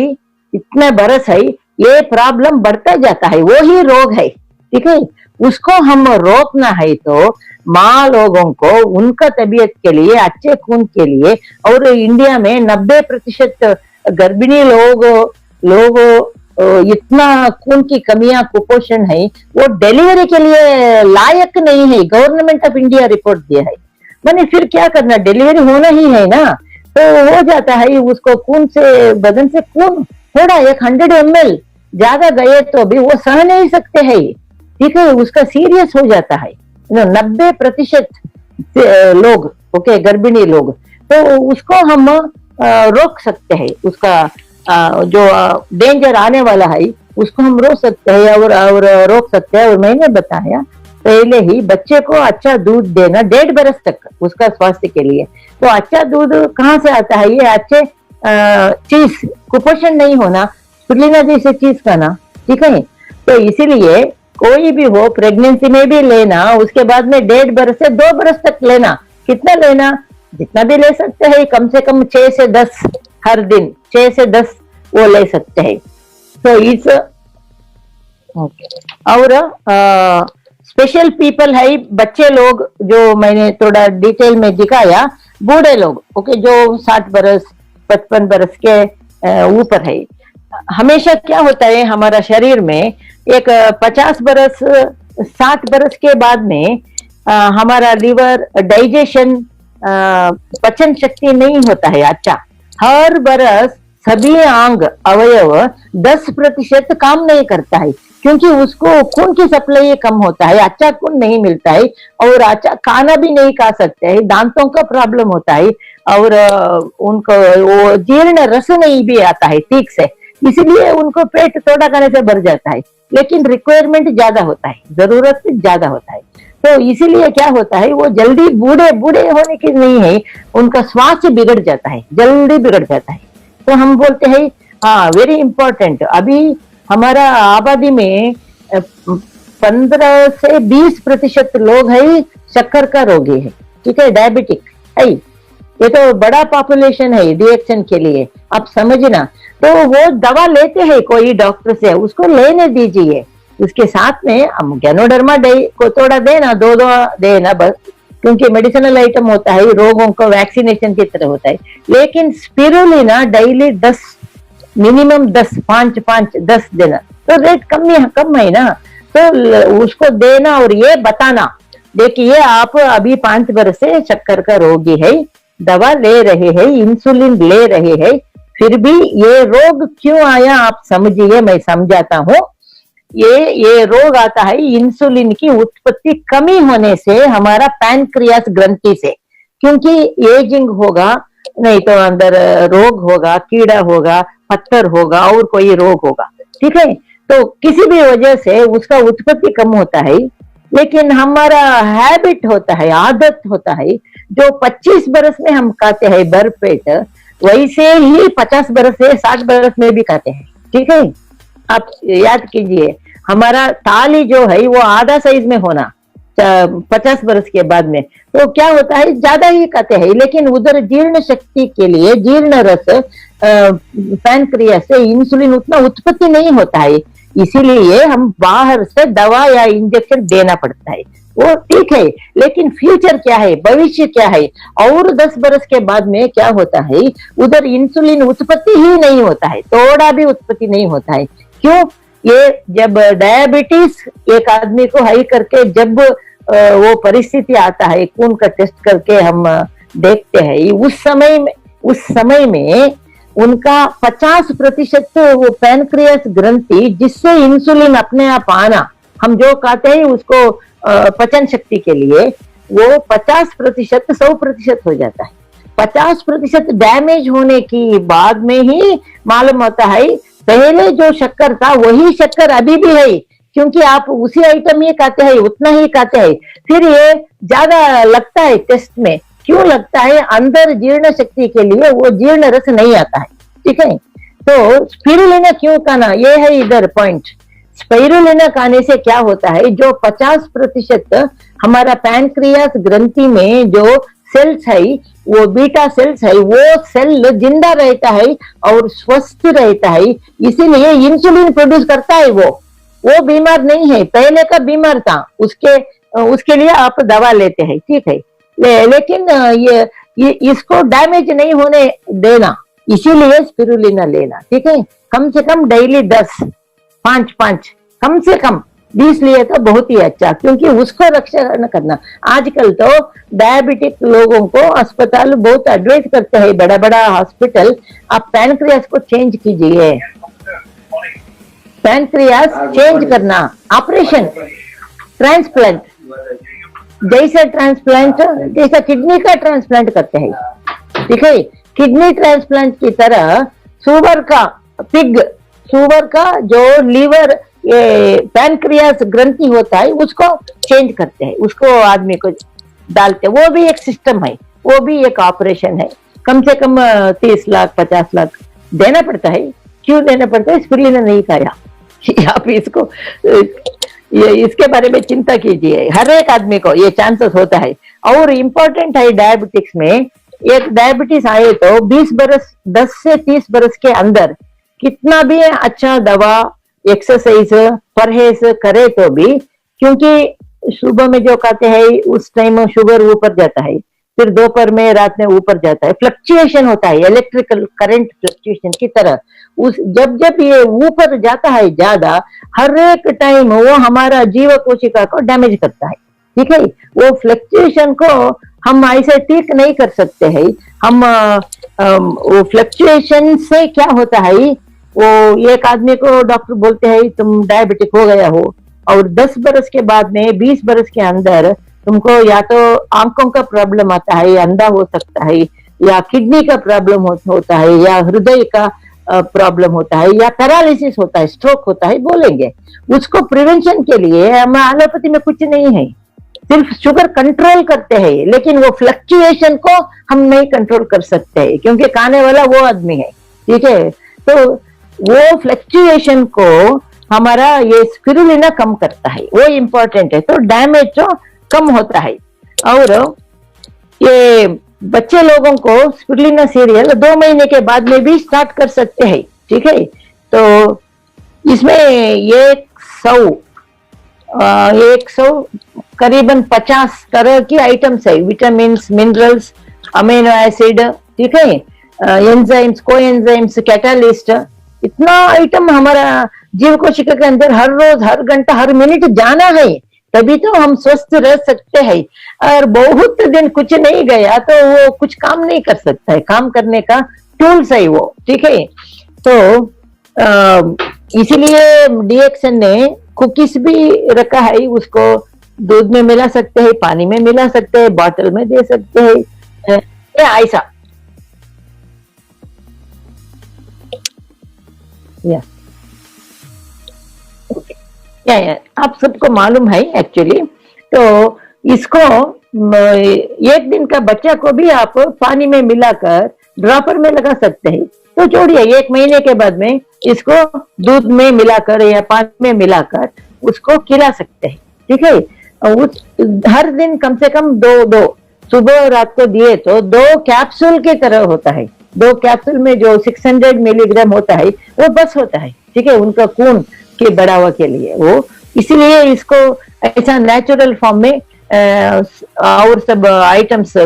इतने बरस है, ये प्रॉब्लम बढ़ता जाता है, वो ही रोग है। ठीक है, उसको हम रोकना है तो माँ लोगों को उनका तबीयत के लिए, अच्छे खून के लिए, और इंडिया में 90% गर्भिणी लोग इतना खून की कमियां, कुपोषण है, वो डिलीवरी के लिए लायक नहीं है। गवर्नमेंट ऑफ इंडिया रिपोर्ट दिया है। मैंने फिर क्या करना, डिलीवरी होना ही है ना, तो हो जाता है उसको खून से, बदन से खून थोड़ा 100 ml ज्यादा गए तो भी वो सह नहीं सकते हैं। ठीक है, उसका सीरियस हो जाता है। 90% लोग, ओके, गर्भिणी लोग, तो उसको हम रोक सकते हैं। उसका जो डेंजर आने वाला है उसको हम रोक सकते हैं और रोक सकते हैं। और मैंने बताया पहले ही, बच्चे को अच्छा दूध देना 1.5 बरस तक उसका स्वास्थ्य के लिए। तो अच्छा दूध कहाँ से आता है, ये अच्छे चीज, कुपोषण नहीं होना, स्पिरुलिना जैसे चीज खाना। ठीक है, तो इसीलिए कोई भी हो, प्रेगनेंसी में भी लेना, उसके बाद में 1.5 बरस से 2 बरस तक लेना। कितना लेना, जितना भी ले सकते हैं, कम से कम 6 से 10 हर दिन, 6 से 10 वो ले सकते हैं। तो इस और स्पेशल पीपल है, बच्चे लोग जो मैंने थोड़ा डिटेल में दिखाया, बूढ़े लोग, ओके, जो 60 बरस 55 बरस के ऊपर है। हमेशा क्या होता है हमारा शरीर में, एक 50 बरस 60 बरस के बाद में हमारा लिवर, डाइजेशन, पचन शक्ति नहीं होता है अच्छा। हर बरस सभी अंग, अवयव 10% काम नहीं करता है, क्योंकि उसको खून की सप्लाई कम होता है, अच्छा खून नहीं मिलता है, और अच्छा खाना भी नहीं खा सकते हैं, दांतों का प्रॉब्लम होता है, और उनको वो जीर्ण रस नहीं भी आता है ठीक से, इसलिए उनको पेट थोड़ा खाने से भर जाता है, लेकिन रिक्वायरमेंट ज्यादा होता है, जरूरत से ज्यादा होता है। तो इसीलिए क्या होता है, वो जल्दी बूढ़े होने की नहीं है, उनका स्वास्थ्य बिगड़ जाता है, जल्दी बिगड़ जाता है। तो हम बोलते हैं, हाँ, वेरी इंपॉर्टेंट, अभी हमारा आबादी में 15 से 20% लोग है शक्कर का रोगी है। ठीक है, डायबिटिक है, ये तो बड़ा पॉपुलेशन है डीएक्सन के लिए, आप समझना। तो वो दवा लेते हैं कोई डॉक्टर से, उसको लेने दीजिए, उसके साथ में हम गैनोडर्मा डे को थोड़ा देना, 2 देना बस, क्योंकि मेडिसिनल आइटम होता है, रोगों को वैक्सीनेशन की तरह होता है। लेकिन स्पिरुलिना डेली 10, मिनिमम 10, 5-5-10 देना, तो रेट कम है ना, तो उसको देना और ये बताना, देखिए आप अभी 5 बरस से शक्कर का रोगी है, दवा ले रहे हैं, इंसुलिन ले रहे हैं, फिर भी ये रोग क्यों आया आप समझिए, मैं समझाता हूँ। ये रोग आता है इंसुलिन की उत्पत्ति कमी होने से, हमारा पैनक्रियास ग्रंथि से, क्योंकि एजिंग होगा, नहीं तो अंदर रोग होगा, कीड़ा होगा, पत्थर होगा, और कोई रोग होगा। ठीक है, तो किसी भी वजह से उसका उत्पत्ति कम होता है, लेकिन हमारा हैबिट होता है, आदत होता है, जो 25 बरस में हम खाते हैं भरपेट, वैसे ही 50 बरस से 60 बरस में भी खाते हैं। ठीक है, आप याद कीजिए, हमारा थाली जो है वो आधा साइज में होना 50 बरस के बाद में, तो क्या होता है, ज्यादा ही खाते हैं, लेकिन उधर जीर्ण शक्ति के लिए, जीर्ण रस, पैनक्रियास से इंसुलिन उतना उत्पत्ति नहीं होता है, इसीलिए हम बाहर से दवा या इंजेक्शन देना पड़ता है। वो ठीक है, लेकिन फ्यूचर क्या है, भविष्य क्या है, और 10 बरस के बाद में क्या होता है, उधर इंसुलिन उत्पत्ति ही नहीं होता है, थोड़ा भी उत्पत्ति नहीं होता है। क्यों, ये जब डायबिटीज एक आदमी को हाई करके, जब वो परिस्थिति आता है, खून का टेस्ट करके हम देखते हैं, उस समय में उनका 50% वो पैनक्रियास ग्रंथि, जिससे इंसुलिन अपने आप आना, हम जो खाते हैं उसको पचन शक्ति के लिए, वो 50% 100% हो जाता है। 50% डैमेज होने की बाद में ही मालूम होता है, पहले जो शक्कर था वही शक्कर अभी भी है, क्योंकि आप उसी आइटम ही खाते हैं, उतना ही खाते हैं। फिर ये ज्यादा लगता है टेस्ट में, क्यों लगता है, अंदर जीर्ण शक्ति के लिए वो जीर्ण रस नहीं आता है, ठीक है। तो स्पिरुलिना क्यों खाना, ये है इधर पॉइंट। स्पिरुलिना खाने से क्या होता है, जो 50% हमारा पैनक्रियास ग्रंथि में जो सेल्स है, वो बीटा सेल्स है, वो सेल जिंदा रहता है और स्वस्थ रहता है, इसीलिए इंसुलिन प्रोड्यूस करता है। वो बीमार नहीं है, पहले का बीमार था, उसके लिए आप दवा लेते हैं, ठीक है। लेकिन ये इसको डैमेज नहीं होने देना, इसीलिए स्पिरुलिना लेना, ठीक है। कम से कम डेली 10, 5 कम से कम 20 लिए तो बहुत ही अच्छा, क्योंकि उसको रक्षा करना। आजकल तो डायबिटिक लोगों को अस्पताल बहुत एडवाइस करते हैं, बड़ा बड़ा हॉस्पिटल, आप पैनक्रियास को चेंज कीजिए, पैनक्रियास चेंज करना, ऑपरेशन, ट्रांसप्लांट, जैसे ट्रांसप्लांट, जैसा किडनी का ट्रांसप्लांट करते हैं, ठीक है। किडनी ट्रांसप्लांट की तरह सुअर का जो लीवर, ये पैनक्रियास ग्रंथि होता है, उसको चेंज करते हैं, उसको आदमी को डालते हैं। वो भी एक सिस्टम है, वो भी एक ऑपरेशन है। कम से कम 30 लाख 50 लाख देना पड़ता है। क्यों देना पड़ता है? स्पिरुलिना नहीं खाया। आप इसको ये इसके बारे में चिंता कीजिए, हर एक आदमी को ये चांसेस होता है। और इम्पोर्टेंट है डायबिटिक्स में, एक डायबिटीज आए तो 20 बरस, 10 से 30 बरस के अंदर कितना भी अच्छा दवा, एक्सरसाइज, परहेज करे तो भी, क्योंकि सुबह में जो खाते हैं उस टाइम शुगर ऊपर जाता है, फिर दोपहर में, रात में ऊपर जाता है, फ्लक्चुएशन होता है, इलेक्ट्रिकल करंट फ्लक्चुएशन की तरह। जब ये ऊपर जाता है ज्यादा, हर एक टाइम वो हमारा जीव कोशिका को डैमेज करता है, ठीक है। वो फ्लक्चुएशन को हम ऐसे ठीक नहीं कर सकते हैं। हम वो फ्लक्चुएशन से क्या होता है, वो एक आदमी को डॉक्टर बोलते हैं तुम डायबिटिक हो गया हो, और 10 बरस के बाद में, 20 बरस के अंदर तुमको या तो आंखों का प्रॉब्लम आता है, अंधा हो सकता है, या किडनी का प्रॉब्लम होता है, या हृदय का प्रॉब्लम होता है, या पैरालिसिस होता है, स्ट्रोक होता है, बोलेंगे। उसको प्रिवेंशन के लिए हम एलोपैथी में कुछ नहीं है, सिर्फ शुगर कंट्रोल करते हैं, लेकिन वो फ्लक्चुएशन को हम नहीं कंट्रोल कर सकते हैं, क्योंकि खाने वाला वो आदमी है, ठीक है। तो वो फ्लक्चुएशन को हमारा ये स्पिरुलिना कम करता है, वो इम्पोर्टेंट है। तो डैमेज तो कम होता है। और ये बच्चे लोगों को स्पिरुलिना सीरियल 2 महीने के बाद में भी स्टार्ट कर सकते हैं, ठीक है। तो इसमें 100 करीबन 50 तरह की आइटम्स है, विटामिन, मिनरल्स, अमीनो एसिड, ठीक है, एंजाइम्स, कोएंजाइम्स, कैटालिस्ट, इतना आइटम हमारा जीव कोशिका के अंदर हर रोज, हर घंटा, हर मिनट जाना है, तभी तो हम स्वस्थ रह सकते हैं। और बहुत दिन कुछ नहीं गया तो वो कुछ काम नहीं कर सकता है, काम करने का टूल्स है वो, ठीक है। तो इसीलिए डीएक्सन ने कुकीज भी रखा है, उसको दूध में मिला सकते हैं, पानी में मिला सकते हैं, बॉटल में दे सकते हैं, ऐसा। या आप सबको मालूम है एक्चुअली। तो इसको एक दिन का बच्चा को भी आप पानी में मिलाकर ड्रॉपर में लगा सकते हैं। तो छोड़िए, 1 महीने के बाद में इसको दूध में मिलाकर या पानी में मिलाकर उसको खिला सकते हैं, ठीक है। हर दिन कम से कम 2 सुबह और रात को दिए तो 2 कैप्सूल की तरह होता है। 2 कैप्सूल में जो 600 मिलीग्राम होता है वो बस होता है, ठीक है, उनका खून के बढ़ावा के लिए। वो इसलिए इसको ऐसा नेचुरल फॉर्म में और सब आइटम्स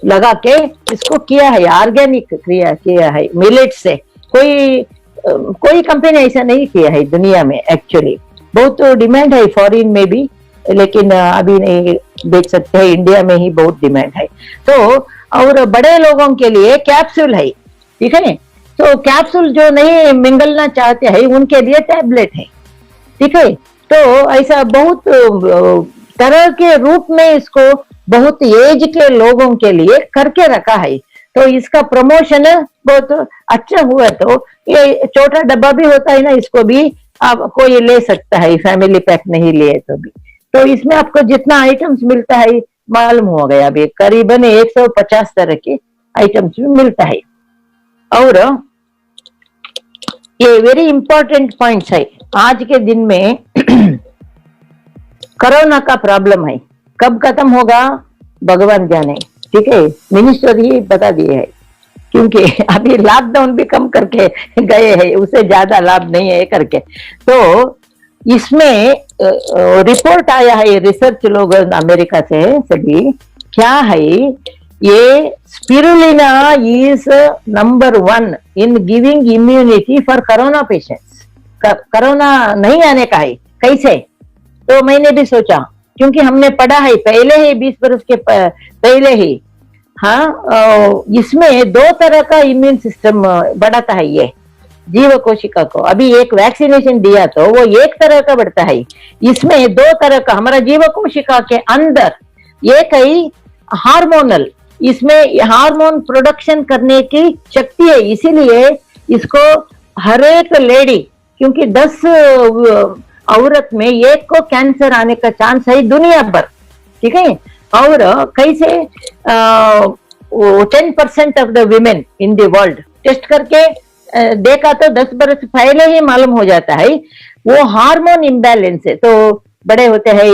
लगा के इसको किया है, ऑर्गेनिक क्रिया किया है मिलेट से। कोई कंपनी ऐसा नहीं किया है दुनिया में एक्चुअली। बहुत डिमांड है फॉरेन में भी, लेकिन अभी नहीं बेच सकते हैं, इंडिया में ही बहुत डिमांड है। तो और बड़े लोगों के लिए कैप्सूल है, ठीक है। तो कैप्सूल जो नहीं मिंगलना चाहते हैं उनके लिए टैबलेट है, ठीक है। तो ऐसा बहुत तरह के रूप में इसको बहुत एज के लोगों के लिए करके रखा है। तो इसका प्रमोशन बहुत अच्छा हुआ। तो ये छोटा डब्बा भी होता है ना, इसको भी आप कोई ले सकता है, फैमिली पैक नहीं लिए तो भी। तो इसमें आपको जितना आइटम्स मिलता है मालूम हो गया, अभी करीबन 150 तरह के आइटम्स भी मिलता है। और ये वेरी इंपॉर्टेंट पॉइंट्स है। आज के दिन में कोरोना का प्रॉब्लम है, कब खत्म होगा भगवान जाने, ठीक है, मिनिस्टर ही बता दिए है, क्योंकि अभी लॉकडाउन भी कम करके गए हैं, उससे ज्यादा लाभ नहीं है करके। तो इसमें रिपोर्ट आया है, रिसर्च लोग अमेरिका से सभी, क्या है ये, spirulina is number 1 in giving immunity for corona patients. Corona नहीं आने का है, कैसे? तो मैंने भी सोचा, क्योंकि हमने पढ़ा है पहले ही 20 वर्ष के पहले ही, हाँ, इसमें 2 तरह का इम्यून सिस्टम बढ़ाता है ये जीव कोशिका को। अभी एक वैक्सीनेशन दिया तो वो एक तरह का बढ़ता है, इसमें 2 तरह का हमारा जीव कोशिका के अंदर एक ही हार्मोनल, इसमें हार्मोन प्रोडक्शन करने की शक्ति है, इसीलिए इसको हर एक लेडी, क्योंकि 10 औरत में एक को कैंसर आने का चांस है दुनिया भर, ठीक है। और कैसे 10% of the women in the world test करके देखा तो 10 बरस पहले ही मालूम हो जाता है वो हार्मोन इम्बैलेंस है। तो बड़े होते हैं,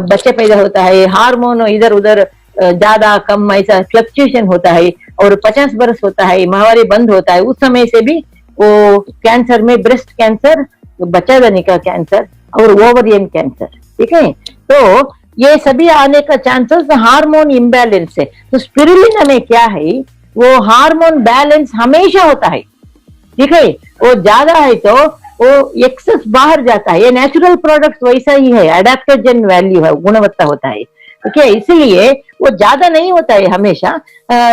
बच्चे पैदा होता है, हार्मोन इधर उधर ज्यादा कम ऐसा फ्लक्चुएशन होता है, और 50 बरस होता है माहवारी बंद होता है, उस समय से भी वो कैंसर में ब्रेस्ट कैंसर, बच्चादानी का कैंसर और ओवरियन कैंसर, ठीक है। तो ये सभी आने का चांसेस हार्मोन इम्बैलेंस है। तो स्पिरुलिना में क्या है, वो हार्मोन बैलेंस हमेशा होता है, ठीक है। वो ज्यादा है तो वो एक्सेस बाहर जाता है, ये नेचुरल प्रोडक्ट वैसा ही है, एडेप्टोजन वैल्यू है, गुणवत्ता होता है, ओके, इसलिए वो ज्यादा नहीं होता है हमेशा,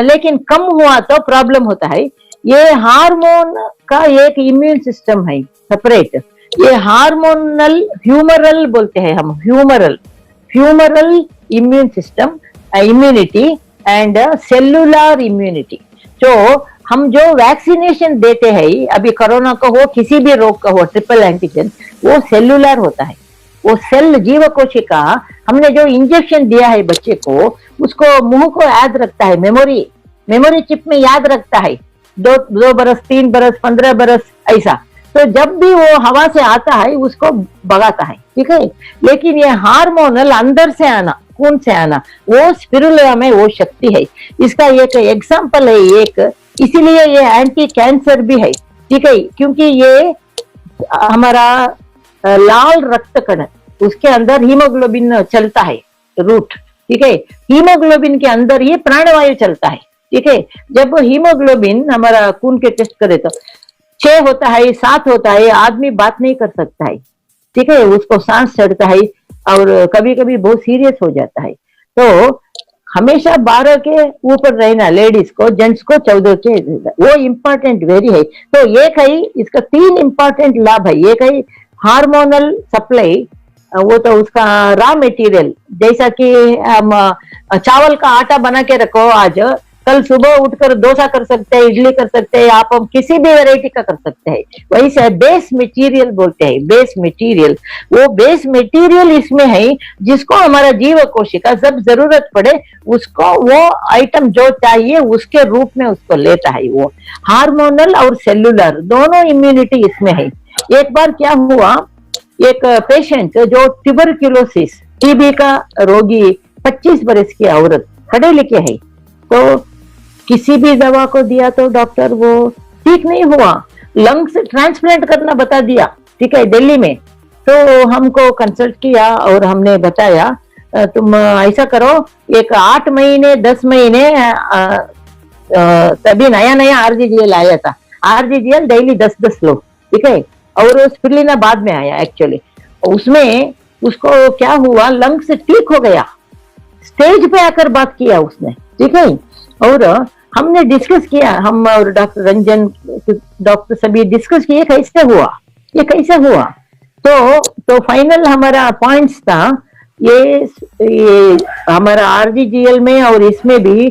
लेकिन कम हुआ तो प्रॉब्लम होता है। ये हार्मोन का एक इम्यून सिस्टम है सेपरेट, ये हार्मोनल ह्यूमरल बोलते हैं हम, humoral immune system, immunity and cellular immunity. जो हम जो वैक्सीनेशन देते हैं, अभी कोरोना का हो, किसी भी रोग का हो, ट्रिपल एंटीजन, वो सेलुलर होता है, वो सेल जीव कोशिका, हमने जो इंजेक्शन दिया है बच्चे को, उसको मुंह को याद रखता है, मेमोरी चिप में याद रखता है, 2 बरस 3 बरस 15 बरस ऐसा। तो जब भी वो हवा से आता है उसको भगाता है, ठीक है। लेकिन ये हार्मोनल अंदर से आना, खून से आना, वो स्पिरुलिना में वो शक्ति है। इसका एक एग्जाम्पल है एक, इसीलिए ये एंटी कैंसर भी है, ठीक है, क्योंकि ये हमारा लाल रक्त कण, उसके अंदर हीमोग्लोबिन चलता है, रूट, ठीक है, हीमोग्लोबिन के अंदर ये प्राणवायु चलता है, ठीक है। जब हीमोग्लोबिन हमारा खून के टेस्ट करे तो 6 होता है, 7 होता है, आदमी बात नहीं कर सकता है, ठीक है, उसको सांस चढ़ता है और कभी कभी बहुत सीरियस हो जाता है। तो हमेशा 12 के ऊपर रहना लेडीज को, जेंट्स को 14 के, वो इम्पोर्टेंट वेरी है। तो एक है, इसका 3 इम्पोर्टेंट लाभ है। एक है हार्मोनल सप्लाई, वो तो उसका रॉ मटेरियल, जैसा कि हम चावल का आटा बना के रखो आज, कल सुबह उठकर डोसा कर सकते हैं, इडली कर सकते हैं, आप हम किसी भी वैरायटी का कर सकते हैं। वही से बेस मटेरियल बोलते हैं, बेस मटेरियल, वो बेस मटेरियल इसमें है जिसको हमारा जीव कोशिका जब जरूरत पड़े उसको वो आइटम जो चाहिए उसके रूप में उसको लेता है। वो हार्मोनल और सेलुलर दोनों इम्यूनिटी इसमें है। एक बार क्या हुआ, एक पेशेंट जो ट्यूबरक्यूलोसिस, टीबी का रोगी, 25 बरस की औरत, पढ़े लिखे है, तो किसी भी दवा को दिया तो डॉक्टर वो ठीक नहीं हुआ, लंग्स ट्रांसप्लांट करना बता दिया, ठीक है, दिल्ली में। तो हमको कंसल्ट किया और हमने बताया तुम ऐसा करो, एक 8 महीने 10 महीने, तभी नया नया आरजीजीएल आया था, आरजीजीएल डेली 10-10 लो, ठीक है, और स्पिरुलिना बाद में आया एक्चुअली। उसमें उसको क्या हुआ, लंग्स ठीक हो गया, स्टेज पे आकर बात किया उसने, ठीक है। और हमने डिस्कस किया, हम और डॉक्टर रंजन, डॉक्टर सभी डिस्कस किए कैसे हुआ, ये कैसे हुआ। तो फाइनल हमारा पॉइंट्स था ये हमारा आरजीजीएल में और इसमें भी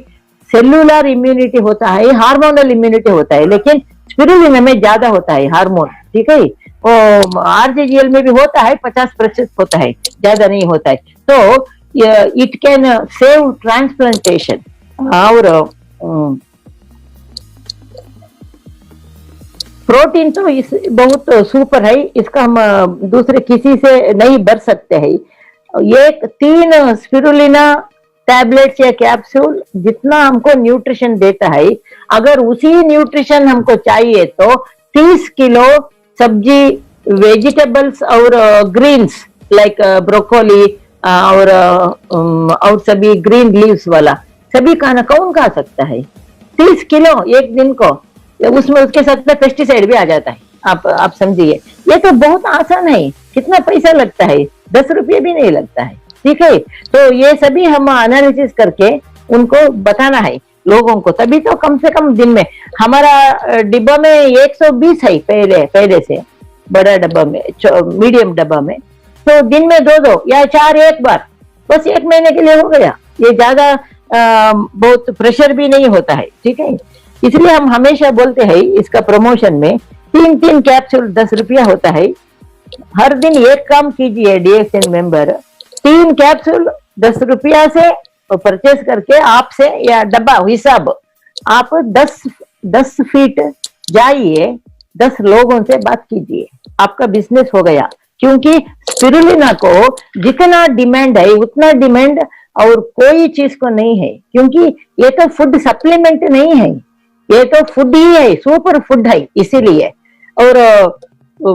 सेलुलर इम्यूनिटी होता है, हार्मोनल इम्यूनिटी होता है, लेकिन स्पिरुलिना में ज्यादा होता है हार्मोन, ठीक है। वो आरजीजीएल में भी होता है, 50% होता है, ज्यादा नहीं होता है। तो इट कैन सेव ट्रांसप्लांटेशन और प्रोटीन तो इस बहुत सुपर है, इसका हम दूसरे किसी से नहीं बर सकते हैं। ये 3 स्पिरुलिना टैबलेट्स या कैप्सूल जितना हमको न्यूट्रिशन देता है, अगर उसी न्यूट्रिशन हमको चाहिए तो 30 किलो सब्जी, वेजिटेबल्स और ग्रीन्स लाइक ब्रोकोली और सभी ग्रीन लीव्स वाला सभी खाना कौन खा सकता है? 30 किलो एक दिन को, उसमें उसके साथ में पेस्टिसाइड भी आ जाता है। आप समझिए, ये तो बहुत आसान है। कितना पैसा लगता है? 10 रुपये भी नहीं लगता है। ठीक है, तो ये सभी हम एनालिसिस करके उनको बताना है लोगों को, तभी तो कम से कम दिन में हमारा डिब्बा में 120 है पहले से, बड़ा डब्बा में, मीडियम डब्बा में, तो दिन में 2 या 4 एक बार, बस 1 महीने के लिए हो गया। ये ज्यादा बहुत प्रेशर भी नहीं होता है। ठीक है, इसलिए हम हमेशा बोलते हैं इसका प्रमोशन में 3 कैप्सूल 10 रुपया होता है। हर दिन एक काम कीजिए डीएक्सएन मेंबर, 3 कैप्सूल 10 रुपया से परचेस करके आपसे, या डब्बा हिसाब, आप 10 फीट जाइए, 10 लोगों से बात कीजिए, आपका बिजनेस हो गया। क्योंकि स्पिरुलिना को जितना डिमांड है उतना डिमांड और कोई चीज को नहीं है, क्योंकि ये तो फूड सप्लीमेंट नहीं है, ये तो फूड ही है, सुपर फूड है इसीलिए। और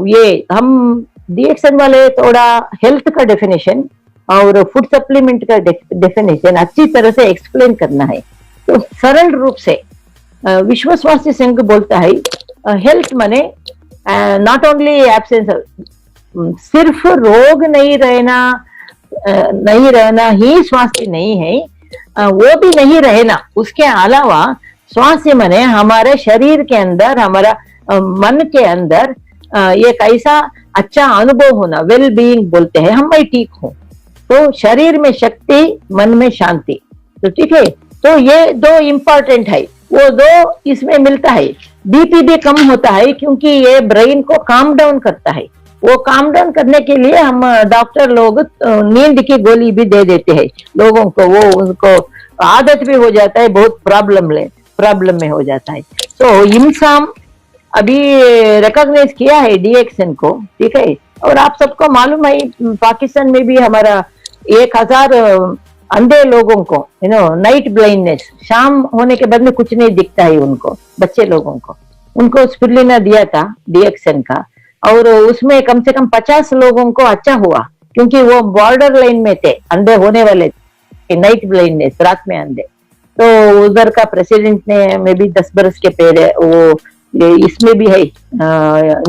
ये हम डीएक्सएन वाले थोड़ा हेल्थ का डेफिनेशन और फूड सप्लीमेंट का डेफिनेशन अच्छी तरह से एक्सप्लेन करना है। तो सरल रूप से विश्व स्वास्थ्य संघ बोलता है हेल्थ माने नॉट ओनली एब्सेंस, सिर्फ रोग नहीं रहना ही स्वास्थ्य नहीं है, वो भी नहीं रहना, उसके अलावा स्वास्थ्य माने हमारे शरीर के अंदर, हमारा मन के अंदर एक ऐसा अच्छा अनुभव होना, वेल बीइंग बोलते हैं हम, मैं ठीक हूँ, तो शरीर में शक्ति, मन में शांति। तो ठीक है, तो ये 2 इम्पोर्टेंट है, वो 2 इसमें मिलता है। बीपी भी कम होता है क्योंकि ये ब्रेन को काम डाउन करता है। वो काम डाउन करने के लिए हम डॉक्टर लोग नींद की गोली भी दे देते हैं लोगों को, वो उनको आदत भी हो जाता है, बहुत प्रॉब्लम में हो जाता है। तो इंसान अभी रिकॉग्नाइज किया है डीएक्सएन को। ठीक है, और आप सबको मालूम है पाकिस्तान में भी हमारा 1000 अंधे लोगों को, नाइट ब्लाइंडनेस, शाम होने के बाद में कुछ नहीं दिखता है उनको, बच्चे लोगों को, उनको स्पिरुलिना दिया था डीएक्सएन का, और उसमें कम से कम 50 लोगों को अच्छा हुआ, क्योंकि वो बॉर्डर लाइन में थे, अंधे होने वाले थे, नाइट ब्लाइंडनेस, रात में अंधे। तो उधर का प्रेसिडेंट ने में भी 10 बरस के पहले, वो इसमें भी है,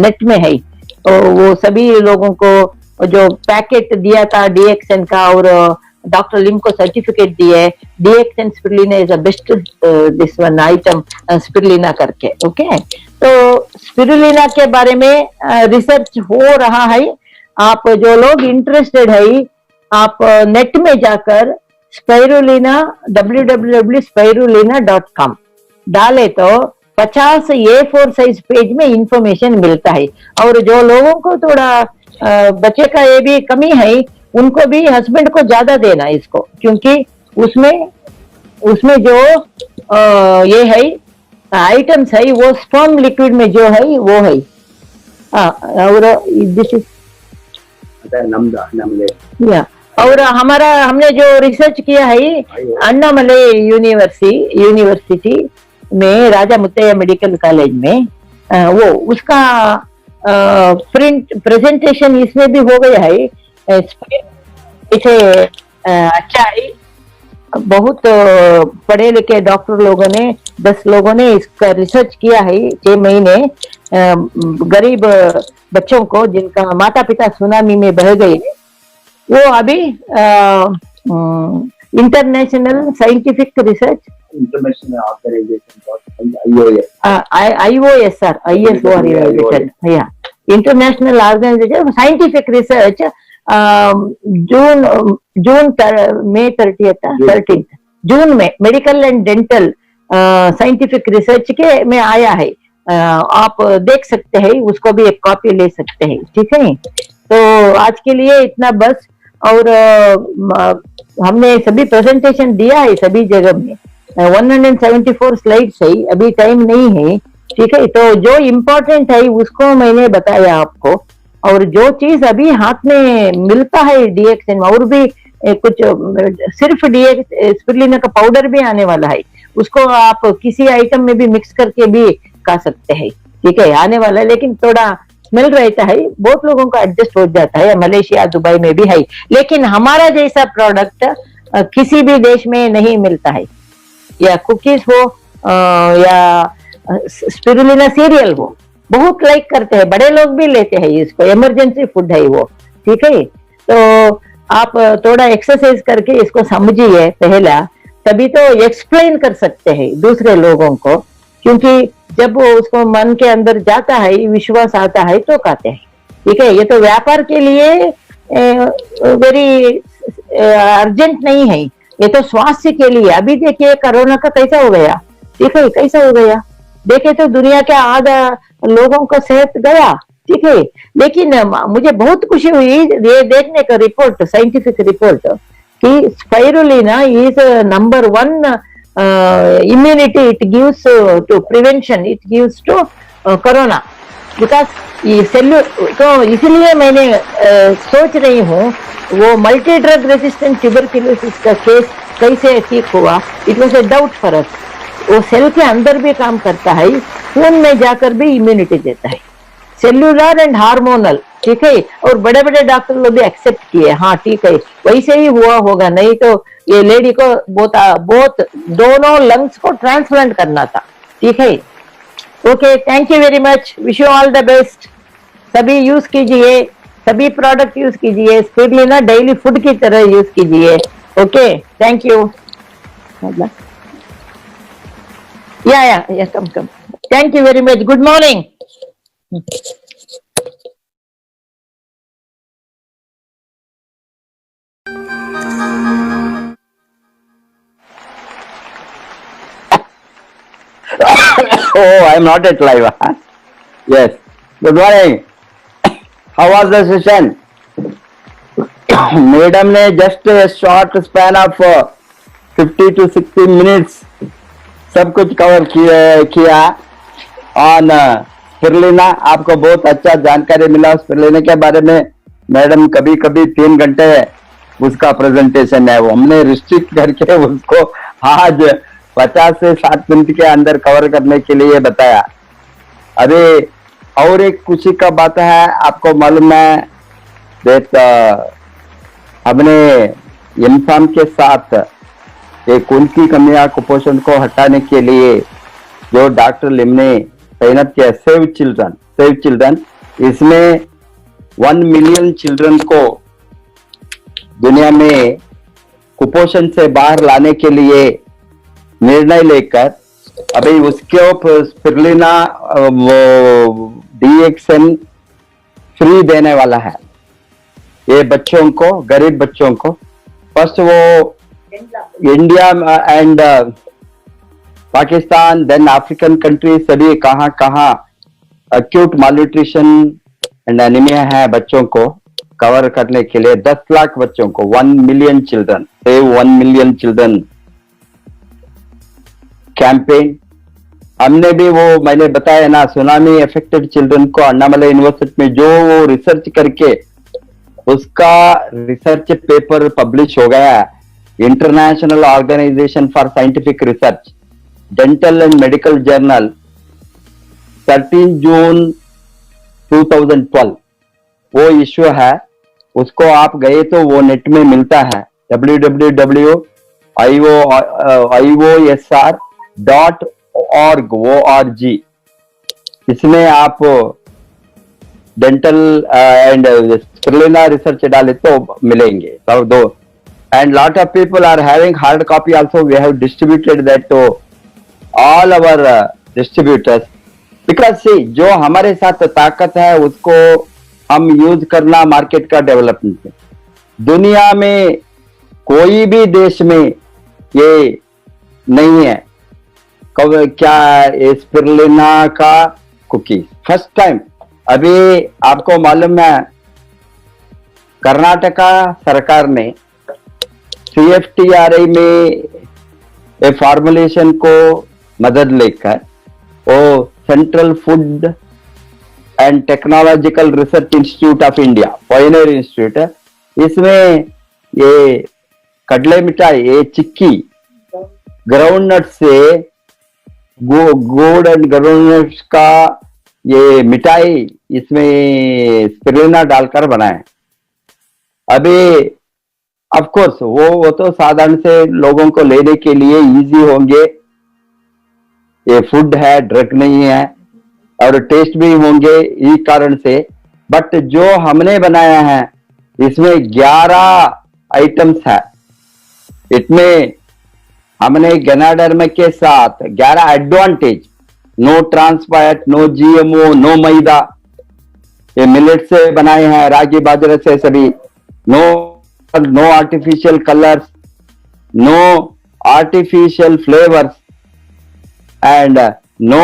नेट में है, तो वो सभी लोगों को जो पैकेट दिया था डीएक्सएन का, और डॉक्टर लिम को सर्टिफिकेट दिए, DXN spirulina is the best this one item spirulina करके। ओके, तो स्पिरुलिना के बारे में रिसर्च हो रहा है। आप जो लोग इंटरेस्टेड है, आप नेट में जाकर स्पाइरुलिना www.spirulina.com डाले तो 50 A4 साइज पेज में इंफॉर्मेशन मिलता है। और जो लोगों को थोड़ा बच्चे का ये भी कमी है, उनको भी हस्बैंड को ज्यादा देना इसको, क्योंकि उसमें जो ये है आइटम्स है, वो स्पर्म लिक्विड में जो है वो है। और दिस इज और हमने जो रिसर्च किया है अन्नामले यूनिवर्सिटी में, राजा मुत्तैया मेडिकल कॉलेज में, वो उसका प्रेजेंटेशन इसमें भी हो गया है। इसे अच्छा है, बहुत पढ़े लिखे डॉक्टर लोगों ने, 10 लोगों ने इसका रिसर्च किया है 6 महीने। गरीब बच्चों को जिनका माता पिता सुनामी में बह गए, वो अभी international scientific research, international organization scientific research मई 13 जून में medical and dental scientific research के में आया है। आप देख सकते हैं, उसको भी एक कॉपी ले सकते हैं। ठीक है, तो आज के लिए इतना बस। और हमने सभी प्रेजेंटेशन दिया है सभी जगह में, 174 स्लाइड्स है, अभी टाइम नहीं है ठीक है, तो जो इम्पोर्टेंट है उसको मैंने बताया आपको। और जो चीज अभी हाथ में मिलता है डीएक्सएन, और भी कुछ सिर्फ डीएक्स स्पिरुलिना का पाउडर भी आने वाला है, उसको आप किसी आइटम में भी मिक्स करके भी खा सकते हैं। ठीक है, आने वाला है, लेकिन थोड़ा स्मेल रहता है, बहुत लोगों का एडजस्ट हो जाता है, मलेशिया दुबई में भी है, लेकिन हमारा जैसा प्रोडक्ट किसी भी देश में नहीं मिलता है। या कुकीज हो या स्पिरुलिना सीरियल हो, बहुत लाइक करते हैं, बड़े लोग भी लेते हैं इसको, इमरजेंसी फूड है वो। ठीक है, तो आप थोड़ा एक्सरसाइज करके इसको समझिए पहला, तभी तो एक्सप्लेन कर सकते हैं दूसरे लोगों को, क्योंकि जब वो उसको मन के अंदर जाता है, विश्वास आता है तो कहते हैं। ठीक है, ये तो व्यापार के लिए वेरी अर्जेंट नहीं है, ये तो स्वास्थ्य के लिए। अभी देखिए कोरोना का कैसा हो गया, ठीक है, कैसा हो गया, देखे तो दुनिया के आधा लोगों का सेहत गया। ठीक है, लेकिन मुझे बहुत खुशी हुई ये देखने का रिपोर्ट, साइंटिफिक रिपोर्ट, कि spirulina is number 1 immunity it gives to prevention, it gives to corona, because ये सेल्यू, तो इसलिए मैंने सोच रही हूँ वो मल्टी ड्रग रेजिस्टेंट ट्यूबरक्यूलोसिस का केस कैसे ठीक हुआ, it was a doubt for us. वो सेल के अंदर भी काम करता है, खून में जाकर भी इम्यूनिटी देता है, सेल्यूलर एंड हार्मोनल। ठीक है, और बड़े बड़े डॉक्टर लोग भी एक्सेप्ट किए, हाँ ठीक है वैसे ही हुआ होगा, नहीं तो ये लेडी को बहुत दोनों लंग्स को ट्रांसप्लांट करना था। ठीक है, okay, thank you very much, wish you all the best. सभी यूज कीजिए, सभी प्रोडक्ट यूज कीजिए, स्पिरुलिना डेली फूड की तरह यूज कीजिए। Okay, thank you. या कम, thank you very much, good morning. Oh, I'm not at live. Huh? Yes. Good morning. How was the session? Madam ने just a short span of 50 to 60 minutes सब कुछ कवर किया ऑन स्पिरुलिना। आपको बहुत अच्छा जानकारी मिला स्पिरुलिना के बारे में। मैडम कभी कभी 3 घंटे उसका प्रेजेंटेशन है, वो हमने रिस्ट्रिक्ट करके उसको आज 50 से 60 मिनट के अंदर कवर करने के लिए बताया। अभी और एक खुशी का बात है, आपको मालूम है दैट हमने इम्फाम के साथ एक खून की कमियां कुपोषण को हटाने के लिए जो डॉक्टर लिम ने तैनात किया, सेव चिल्ड्रन, इसमें 1 मिलियन चिल्ड्रन को दुनिया में कुपोषण से बाहर लाने के लिए निर्णय लेकर अभी उसके स्पिरुलिना डीएक्सएन फ्री देने वाला है ये बच्चों को, गरीब बच्चों को। फर्स्ट वो India and Pakistan, then African country, सभी कहाँ अक्यूट मालन्यूट्रिशन एंड एनीमिया है बच्चों को कवर करने के लिए 10 लाख बच्चों को, 1 million children, save 1 million children campaign. हमने भी वो मैंने बताया ना, सुनामी अफेक्टेड चिल्ड्रन को अन्नामलाई यूनिवर्सिटी में जो वो रिसर्च करके उसका रिसर्च पेपर पब्लिश हो गया, international organisation for scientific research, dental and medical journal, 13 June 2012 वो इश्यू है। उसको आप गए तो वो नेट में मिलता है, www.iosr.org। इसमें आप डेंटल एंड स्पिरुलिना रिसर्च डाले तो मिलेंगे सब दो। And lot of people are having hard copy also, we have distributed that to all our distributors, because see जो हमारे साथ ताकत है उसको हम यूज करना मार्केट का डेवलपमेंट में। दुनिया में कोई भी देश में ये नहीं है क्या स्पिरुलिना का कुकी, फर्स्ट टाइम। अभी आपको मालूम है कर्नाटका सरकार ने CFTRI में ए फॉर्मुलेशन को मदद लेकर वो central food and technological research institute of India, Pioneer institute है। इसमें ये कड़ले मिठाई, ये चिक्की ग्राउंड नट से गुड़ एंड ग्राउंड नट्स का ये मिठाई इसमें स्पिरुलिना डालकर बनाए। अभी ऑफ कोर्स वो तो साधारण से लोगों को लेने के लिए इजी होंगे, ये फूड है, ड्रग नहीं है, और टेस्ट भी होंगे इस कारण से। बट जो हमने बनाया है इसमें 11 आइटम्स है। इसमें हमने गनाडर्म के साथ 11 advantage, no trans fat, no GMO, no maida, ये मिलेट से बनाए हैं, रागी बाजरे से सभी, no artificial colours, no artificial flavours and no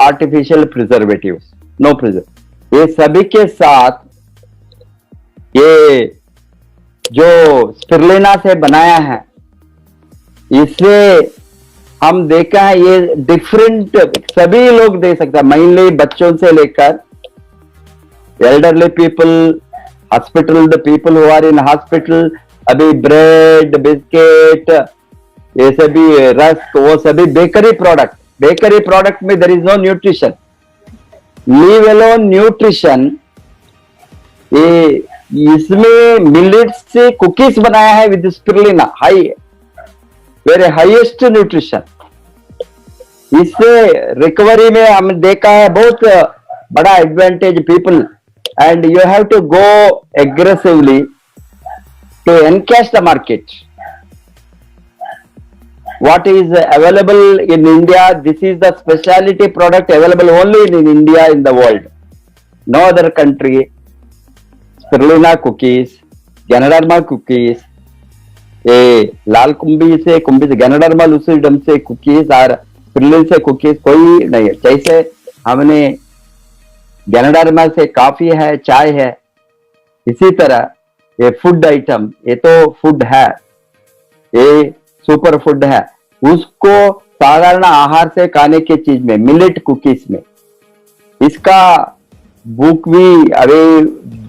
artificial preservatives, no preserve. ये सभी के साथ ये जो स्पिरुलिना से बनाया है, इससे हम देखा है ये डिफरेंट सभी लोग दे सकते हैं, मेनली बच्चों से लेकर elderly people, hospital, the people who are in hospital, अभी ब्रेड, बिस्किट, ये सभी रस्क, वो सभी बेकरी प्रोडक्ट में there is no nutrition, leave alone nutrition. ये इसमें मिलेट से कुकीज बनाया है with spirulina, high very highest nutrition. इससे रिकवरी में हम देखा है बहुत बड़ा advantage people, and you have to go aggressively to encash the market. What is available in India, this is the specialty product available only in India in the world. No other country. Spirulina cookies, Ganoderma cookies, लाल कुंभी से Ganoderma lucidum से cookies और spirulina से cookies कोई नहीं है। जैसे हमने गैनाडर्मा से कॉफी है, चाय है, इसी तरह ये फूड आइटम, ये तो फूड है, ये सुपर फूड है, उसको साधारण आहार से खाने की चीज में, मिलेट कुकीज में, इसका बुक भी अभी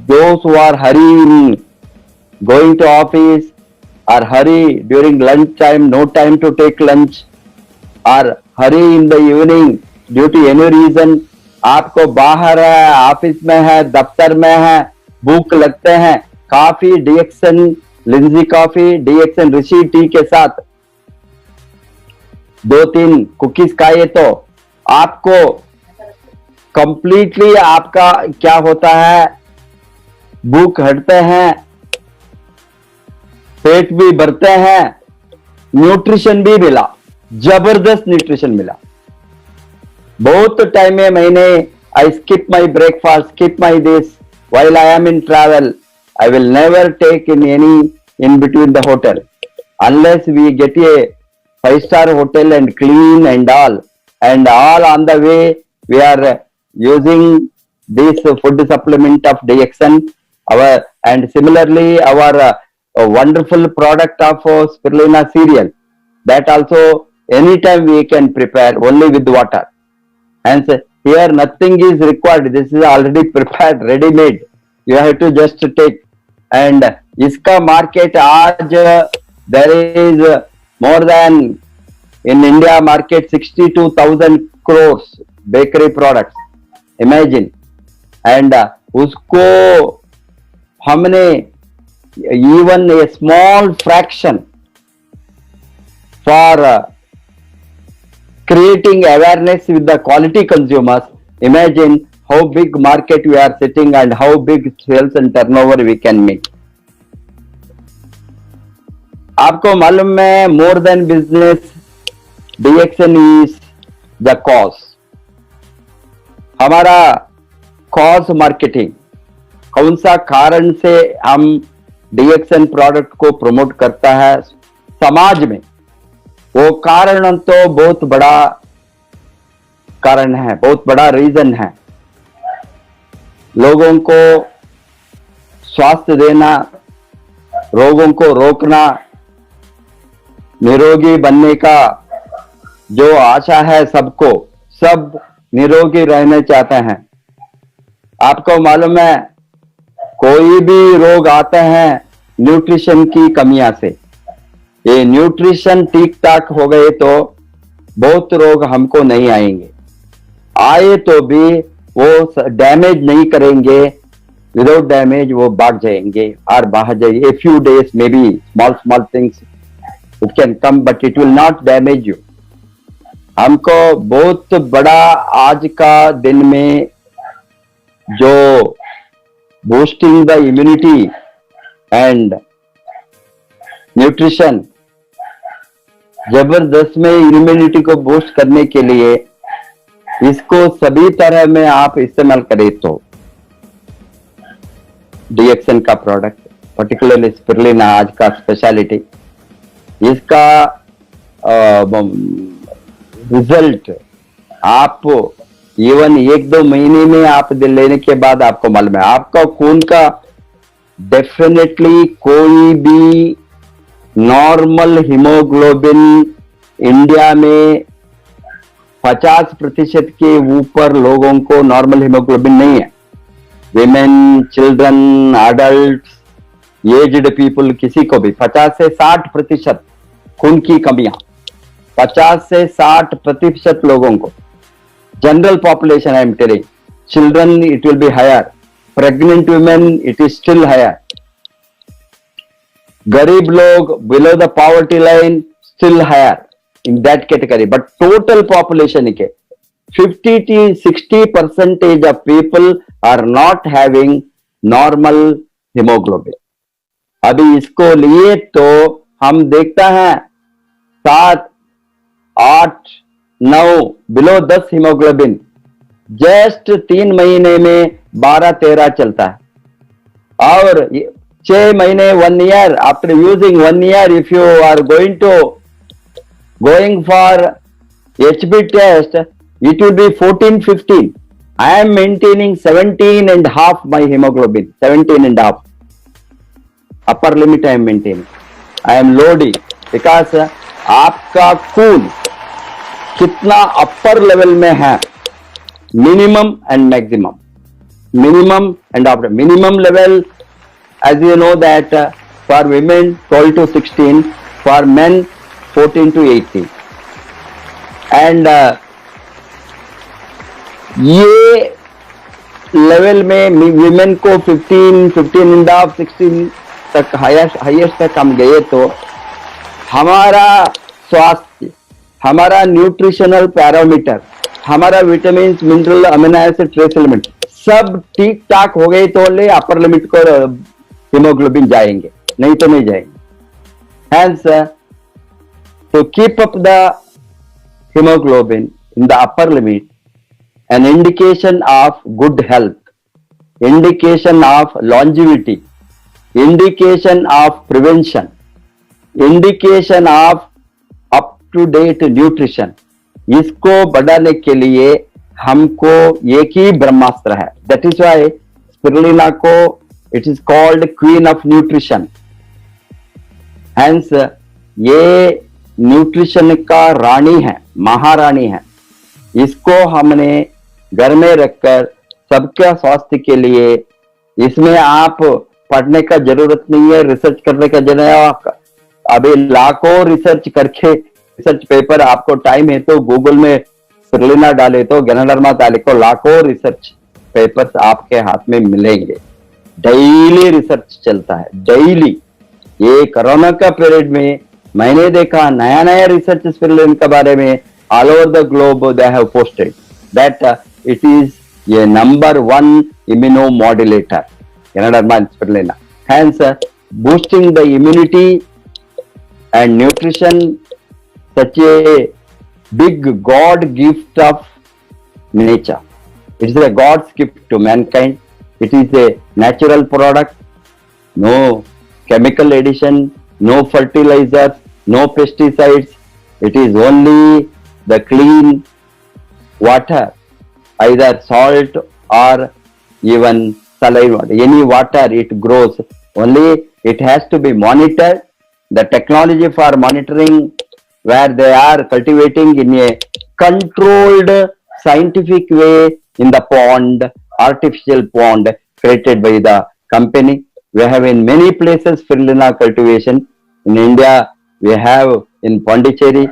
those who are hurrying going to office or hurry during lunch time, no time to take lunch, or hurry in the evening due to any reason, आपको बाहर है, ऑफिस में है, दफ्तर में है, भूख लगते हैं, कॉफी डीएक्सन, लिंजी कॉफी, डीएक्सन ऋषि टी के साथ 2-3 कुकीज खाए तो आपको कंप्लीटली आपका क्या होता है, भूख हटते हैं, पेट भी भरते हैं, न्यूट्रिशन भी मिला, जबरदस्त न्यूट्रिशन मिला। बहुत टाइम में मैंने I skip my breakfast, skip my this while I am in travel. I will never take in between the hotel unless we get a 5-star hotel and clean and all on the way we are using this food supplement of DXN, and similarly our wonderful product of spirulina cereal, that also anytime we can prepare only with water. Hence here nothing is required, this is already prepared, ready made, you have to just take. And iska market आज there is more than in India market 62,000 crores bakery products, imagine. And उसको हमने even a small fraction for creating awareness with the quality consumers. Imagine how big market we are sitting and how big sales and turnover we can make. आपको मालूम है, more than business, DXN is the cause. हमारा cause marketing, कौन सा कारण से हम DXN प्रोडक्ट को प्रमोट करता है समाज में, वो कारण तो बहुत बड़ा कारण है, बहुत बड़ा रीजन है। लोगों को स्वास्थ्य देना, रोगों को रोकना, निरोगी बनने का जो आशा है सबको, सब निरोगी रहना चाहते हैं, आपको मालूम है कोई भी रोग आते हैं न्यूट्रिशन की कमियां से। ये न्यूट्रिशन ठीक ठाक हो गए तो बहुत रोग हमको नहीं आएंगे, आए तो भी वो डैमेज नहीं करेंगे, विदाउट डैमेज वो भाग जाएंगे और बाहर जाएंगे। A few days may be small things it can come but it will not damage you. हमको बहुत बड़ा आज का दिन में जो boosting the immunity and nutrition, जबरदस्त में इम्यूनिटी को बूस्ट करने के लिए इसको सभी तरह में आप इस्तेमाल करें तो डीएक्सएन का प्रोडक्ट, पर्टिकुलरली स्पिरुलिना आज का स्पेशलिटी, इसका रिजल्ट आप इवन 1-2 महीने में आप लेने के बाद आपको मालूम है आपका खून का डेफिनेटली कोई भी नॉर्मल हीमोग्लोबिन इंडिया में 50% के ऊपर लोगों को नॉर्मल हीमोग्लोबिन नहीं है। Women, children, adult, aged people, किसी को भी 50 से 60% खून की कमियां, 50 से 60% लोगों को, general population I am telling, children it will be higher, pregnant women it is still higher, गरीब लोग below the poverty line still higher in that category, but total population के 50 to 60% of people are not having normal hemoglobin। अभी इसको लिए तो हम देखता है 7, 8, 9 बिलो 10 हीमोग्लोबिन जस्ट 3 महीने में 12-13 चलता है, और 6 महीने 1 year after using 1 year if you are going for HB test it will be 14-15. I am maintaining 17.5 my hemoglobin, 17.5 upper limit I am maintaining, I am loading because आपका खून कितना अपर लेवल में है, minimum and maximum, minimum and after minimum level as you know that for women 12 to 16, for men 14 to 18, and ये लेवल में विमेन को 15.5, 16 तक हाईएस्ट तक हम गए तो हमारा स्वास्थ्य, हमारा न्यूट्रिशनल पैरामीटर, हमारा vitamin, mineral, amino acid, trace element सब ठीक ठाक हो गए तो ले अपर लिमिट को हीमोग्लोबिन जाएंगे, नहीं तो नहीं जाएंगे। Hence, to keep up the hemoglobin in the upper limit, an indication of good health, indication of longevity, indication of prevention, indication of up to date nutrition, इसको बढ़ाने के लिए हमको एक ही ब्रह्मास्त्र है। That is why स्पिरुलिना को it is called queen of nutrition। Hence, ये न्यूट्रिशन का रानी है, महारानी है। इसको हमने घर में रखकर सबके स्वास्थ्य के लिए, इसमें आप पढ़ने का जरूरत नहीं है, रिसर्च करने का जरूरत, अभी लाखों रिसर्च करके रिसर्च पेपर, आपको टाइम है तो गूगल में स्पिरुलिना डाले तो गैनोडर्मा डाले तो लाखों रिसर्च पेपर्स आपके हाथ में मिलेंगे। डेली रिसर्च चलता है, डेली। ये कोरोना का पीरियड में मैंने देखा नया नया रिसर्च स्पिरुलिना के बारे में all over the globe they have posted that it is ये number 1 immunomodulator, ganoderma spirulina. Hence, boosting the immunity and nutrition, such a big God gift of nature. It is a God's gift to mankind. It is a natural product, no chemical addition, no fertilizers, no pesticides. It is only the clean water, either salt or even saline water. Any water it grows. Only it has to be monitored. The technology for monitoring where they are cultivating in a controlled scientific way in the pond, artificial pond created by the company. We have in many places spirulina cultivation. In India, we have in Pondicherry.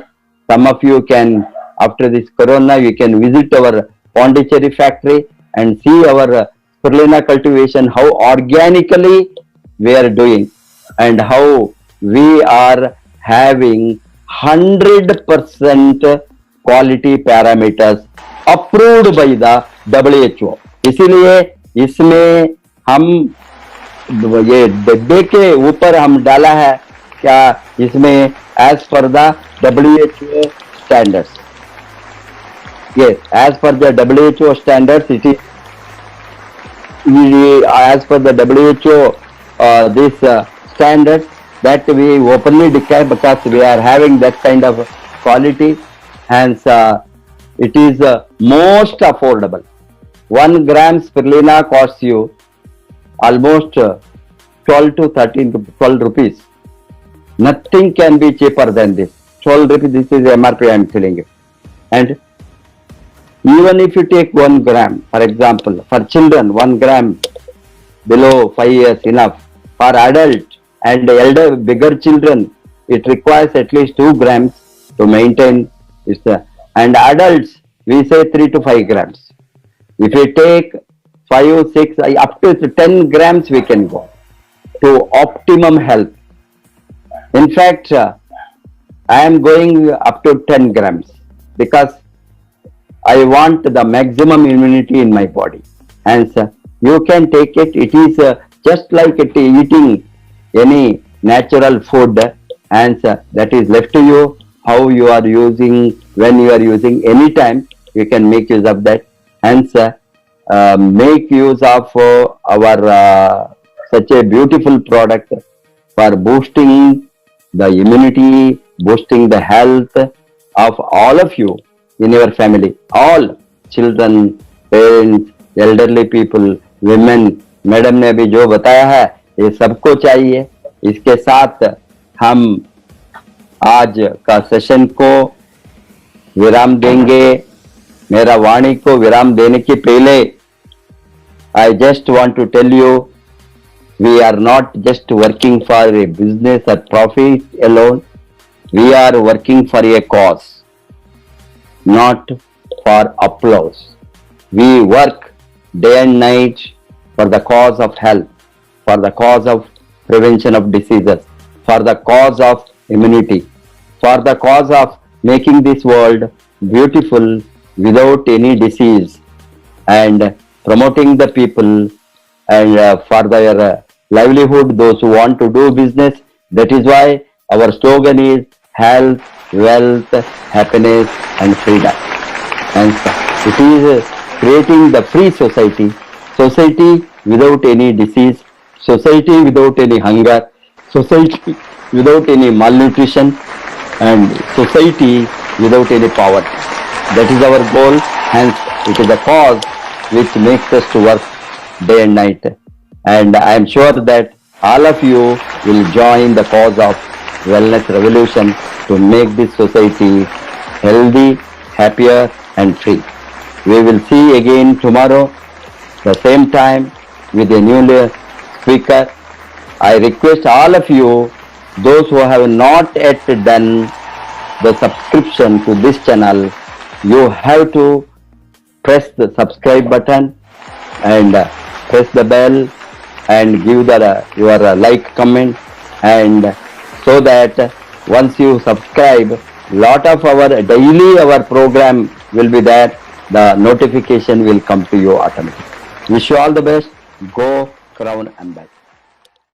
Some of you can, after this corona, you can visit our Pondicherry factory and see our spirulina cultivation, how organically we are doing and how we are having 100% quality parameters approved by the WHO. इसीलिए इसमें हम ये डिब्बे के ऊपर हम डाला है क्या इसमें as per the WHO standards. Yes, as per the WHO standards, it is as per the WHO this standards that we openly declare because we are having that kind of quality. Hence, it is most affordable. 1 gram spirulina costs you almost 12 to 13 to 12 rupees. Nothing can be cheaper than this. 12 rupees, this is MRP I am telling you. And even if you take 1 gram, for example, for children, 1 gram below 5 years enough. For adult and elder, bigger children, it requires at least 2 grams to maintain. And adults, we say 3 to 5 grams. If we take 5, 6, up to 10 grams, we can go to optimum health. In fact, I am going up to 10 grams because I want the maximum immunity in my body. And you can take it. It is just like eating any natural food, and that is left to you. How you are using, when you are using, anytime you can make use of that. Hence, make use of our such a beautiful product for boosting the immunity, boosting the health of all of you in your family, all children, parents, elderly people, women. Madam ने अभी जो बताया है ये सबको चाहिए. इसके साथ हम आज का सेशन को विराम देंगे. मेरा वाणी को विराम देने के पहले I just want to tell you, we are not just working for a business or profit alone. We are working for a cause, not for applause. We work day and night for the cause of health, for the cause of prevention of diseases, for the cause of immunity, for the cause of making this world beautiful without any disease, and promoting the people and for their livelihood, those who want to do business. That is why our slogan is health, wealth, happiness and freedom. And it is creating the free society, society without any disease, society without any hunger, society without any malnutrition, and society without any poverty. That is our goal. Hence, it is a cause which makes us to work day and night. And I am sure that all of you will join the cause of wellness revolution to make this society healthy, happier and free. We will see again tomorrow, the same time, with a new speaker. I request all of you, those who have not yet done the subscription to this channel, you have to press the subscribe button and press the bell and give your like, comment, and so that once you subscribe, lot of our daily program will be there. The notification will come to you automatically. Wish you all the best. Go Crown Ambassador.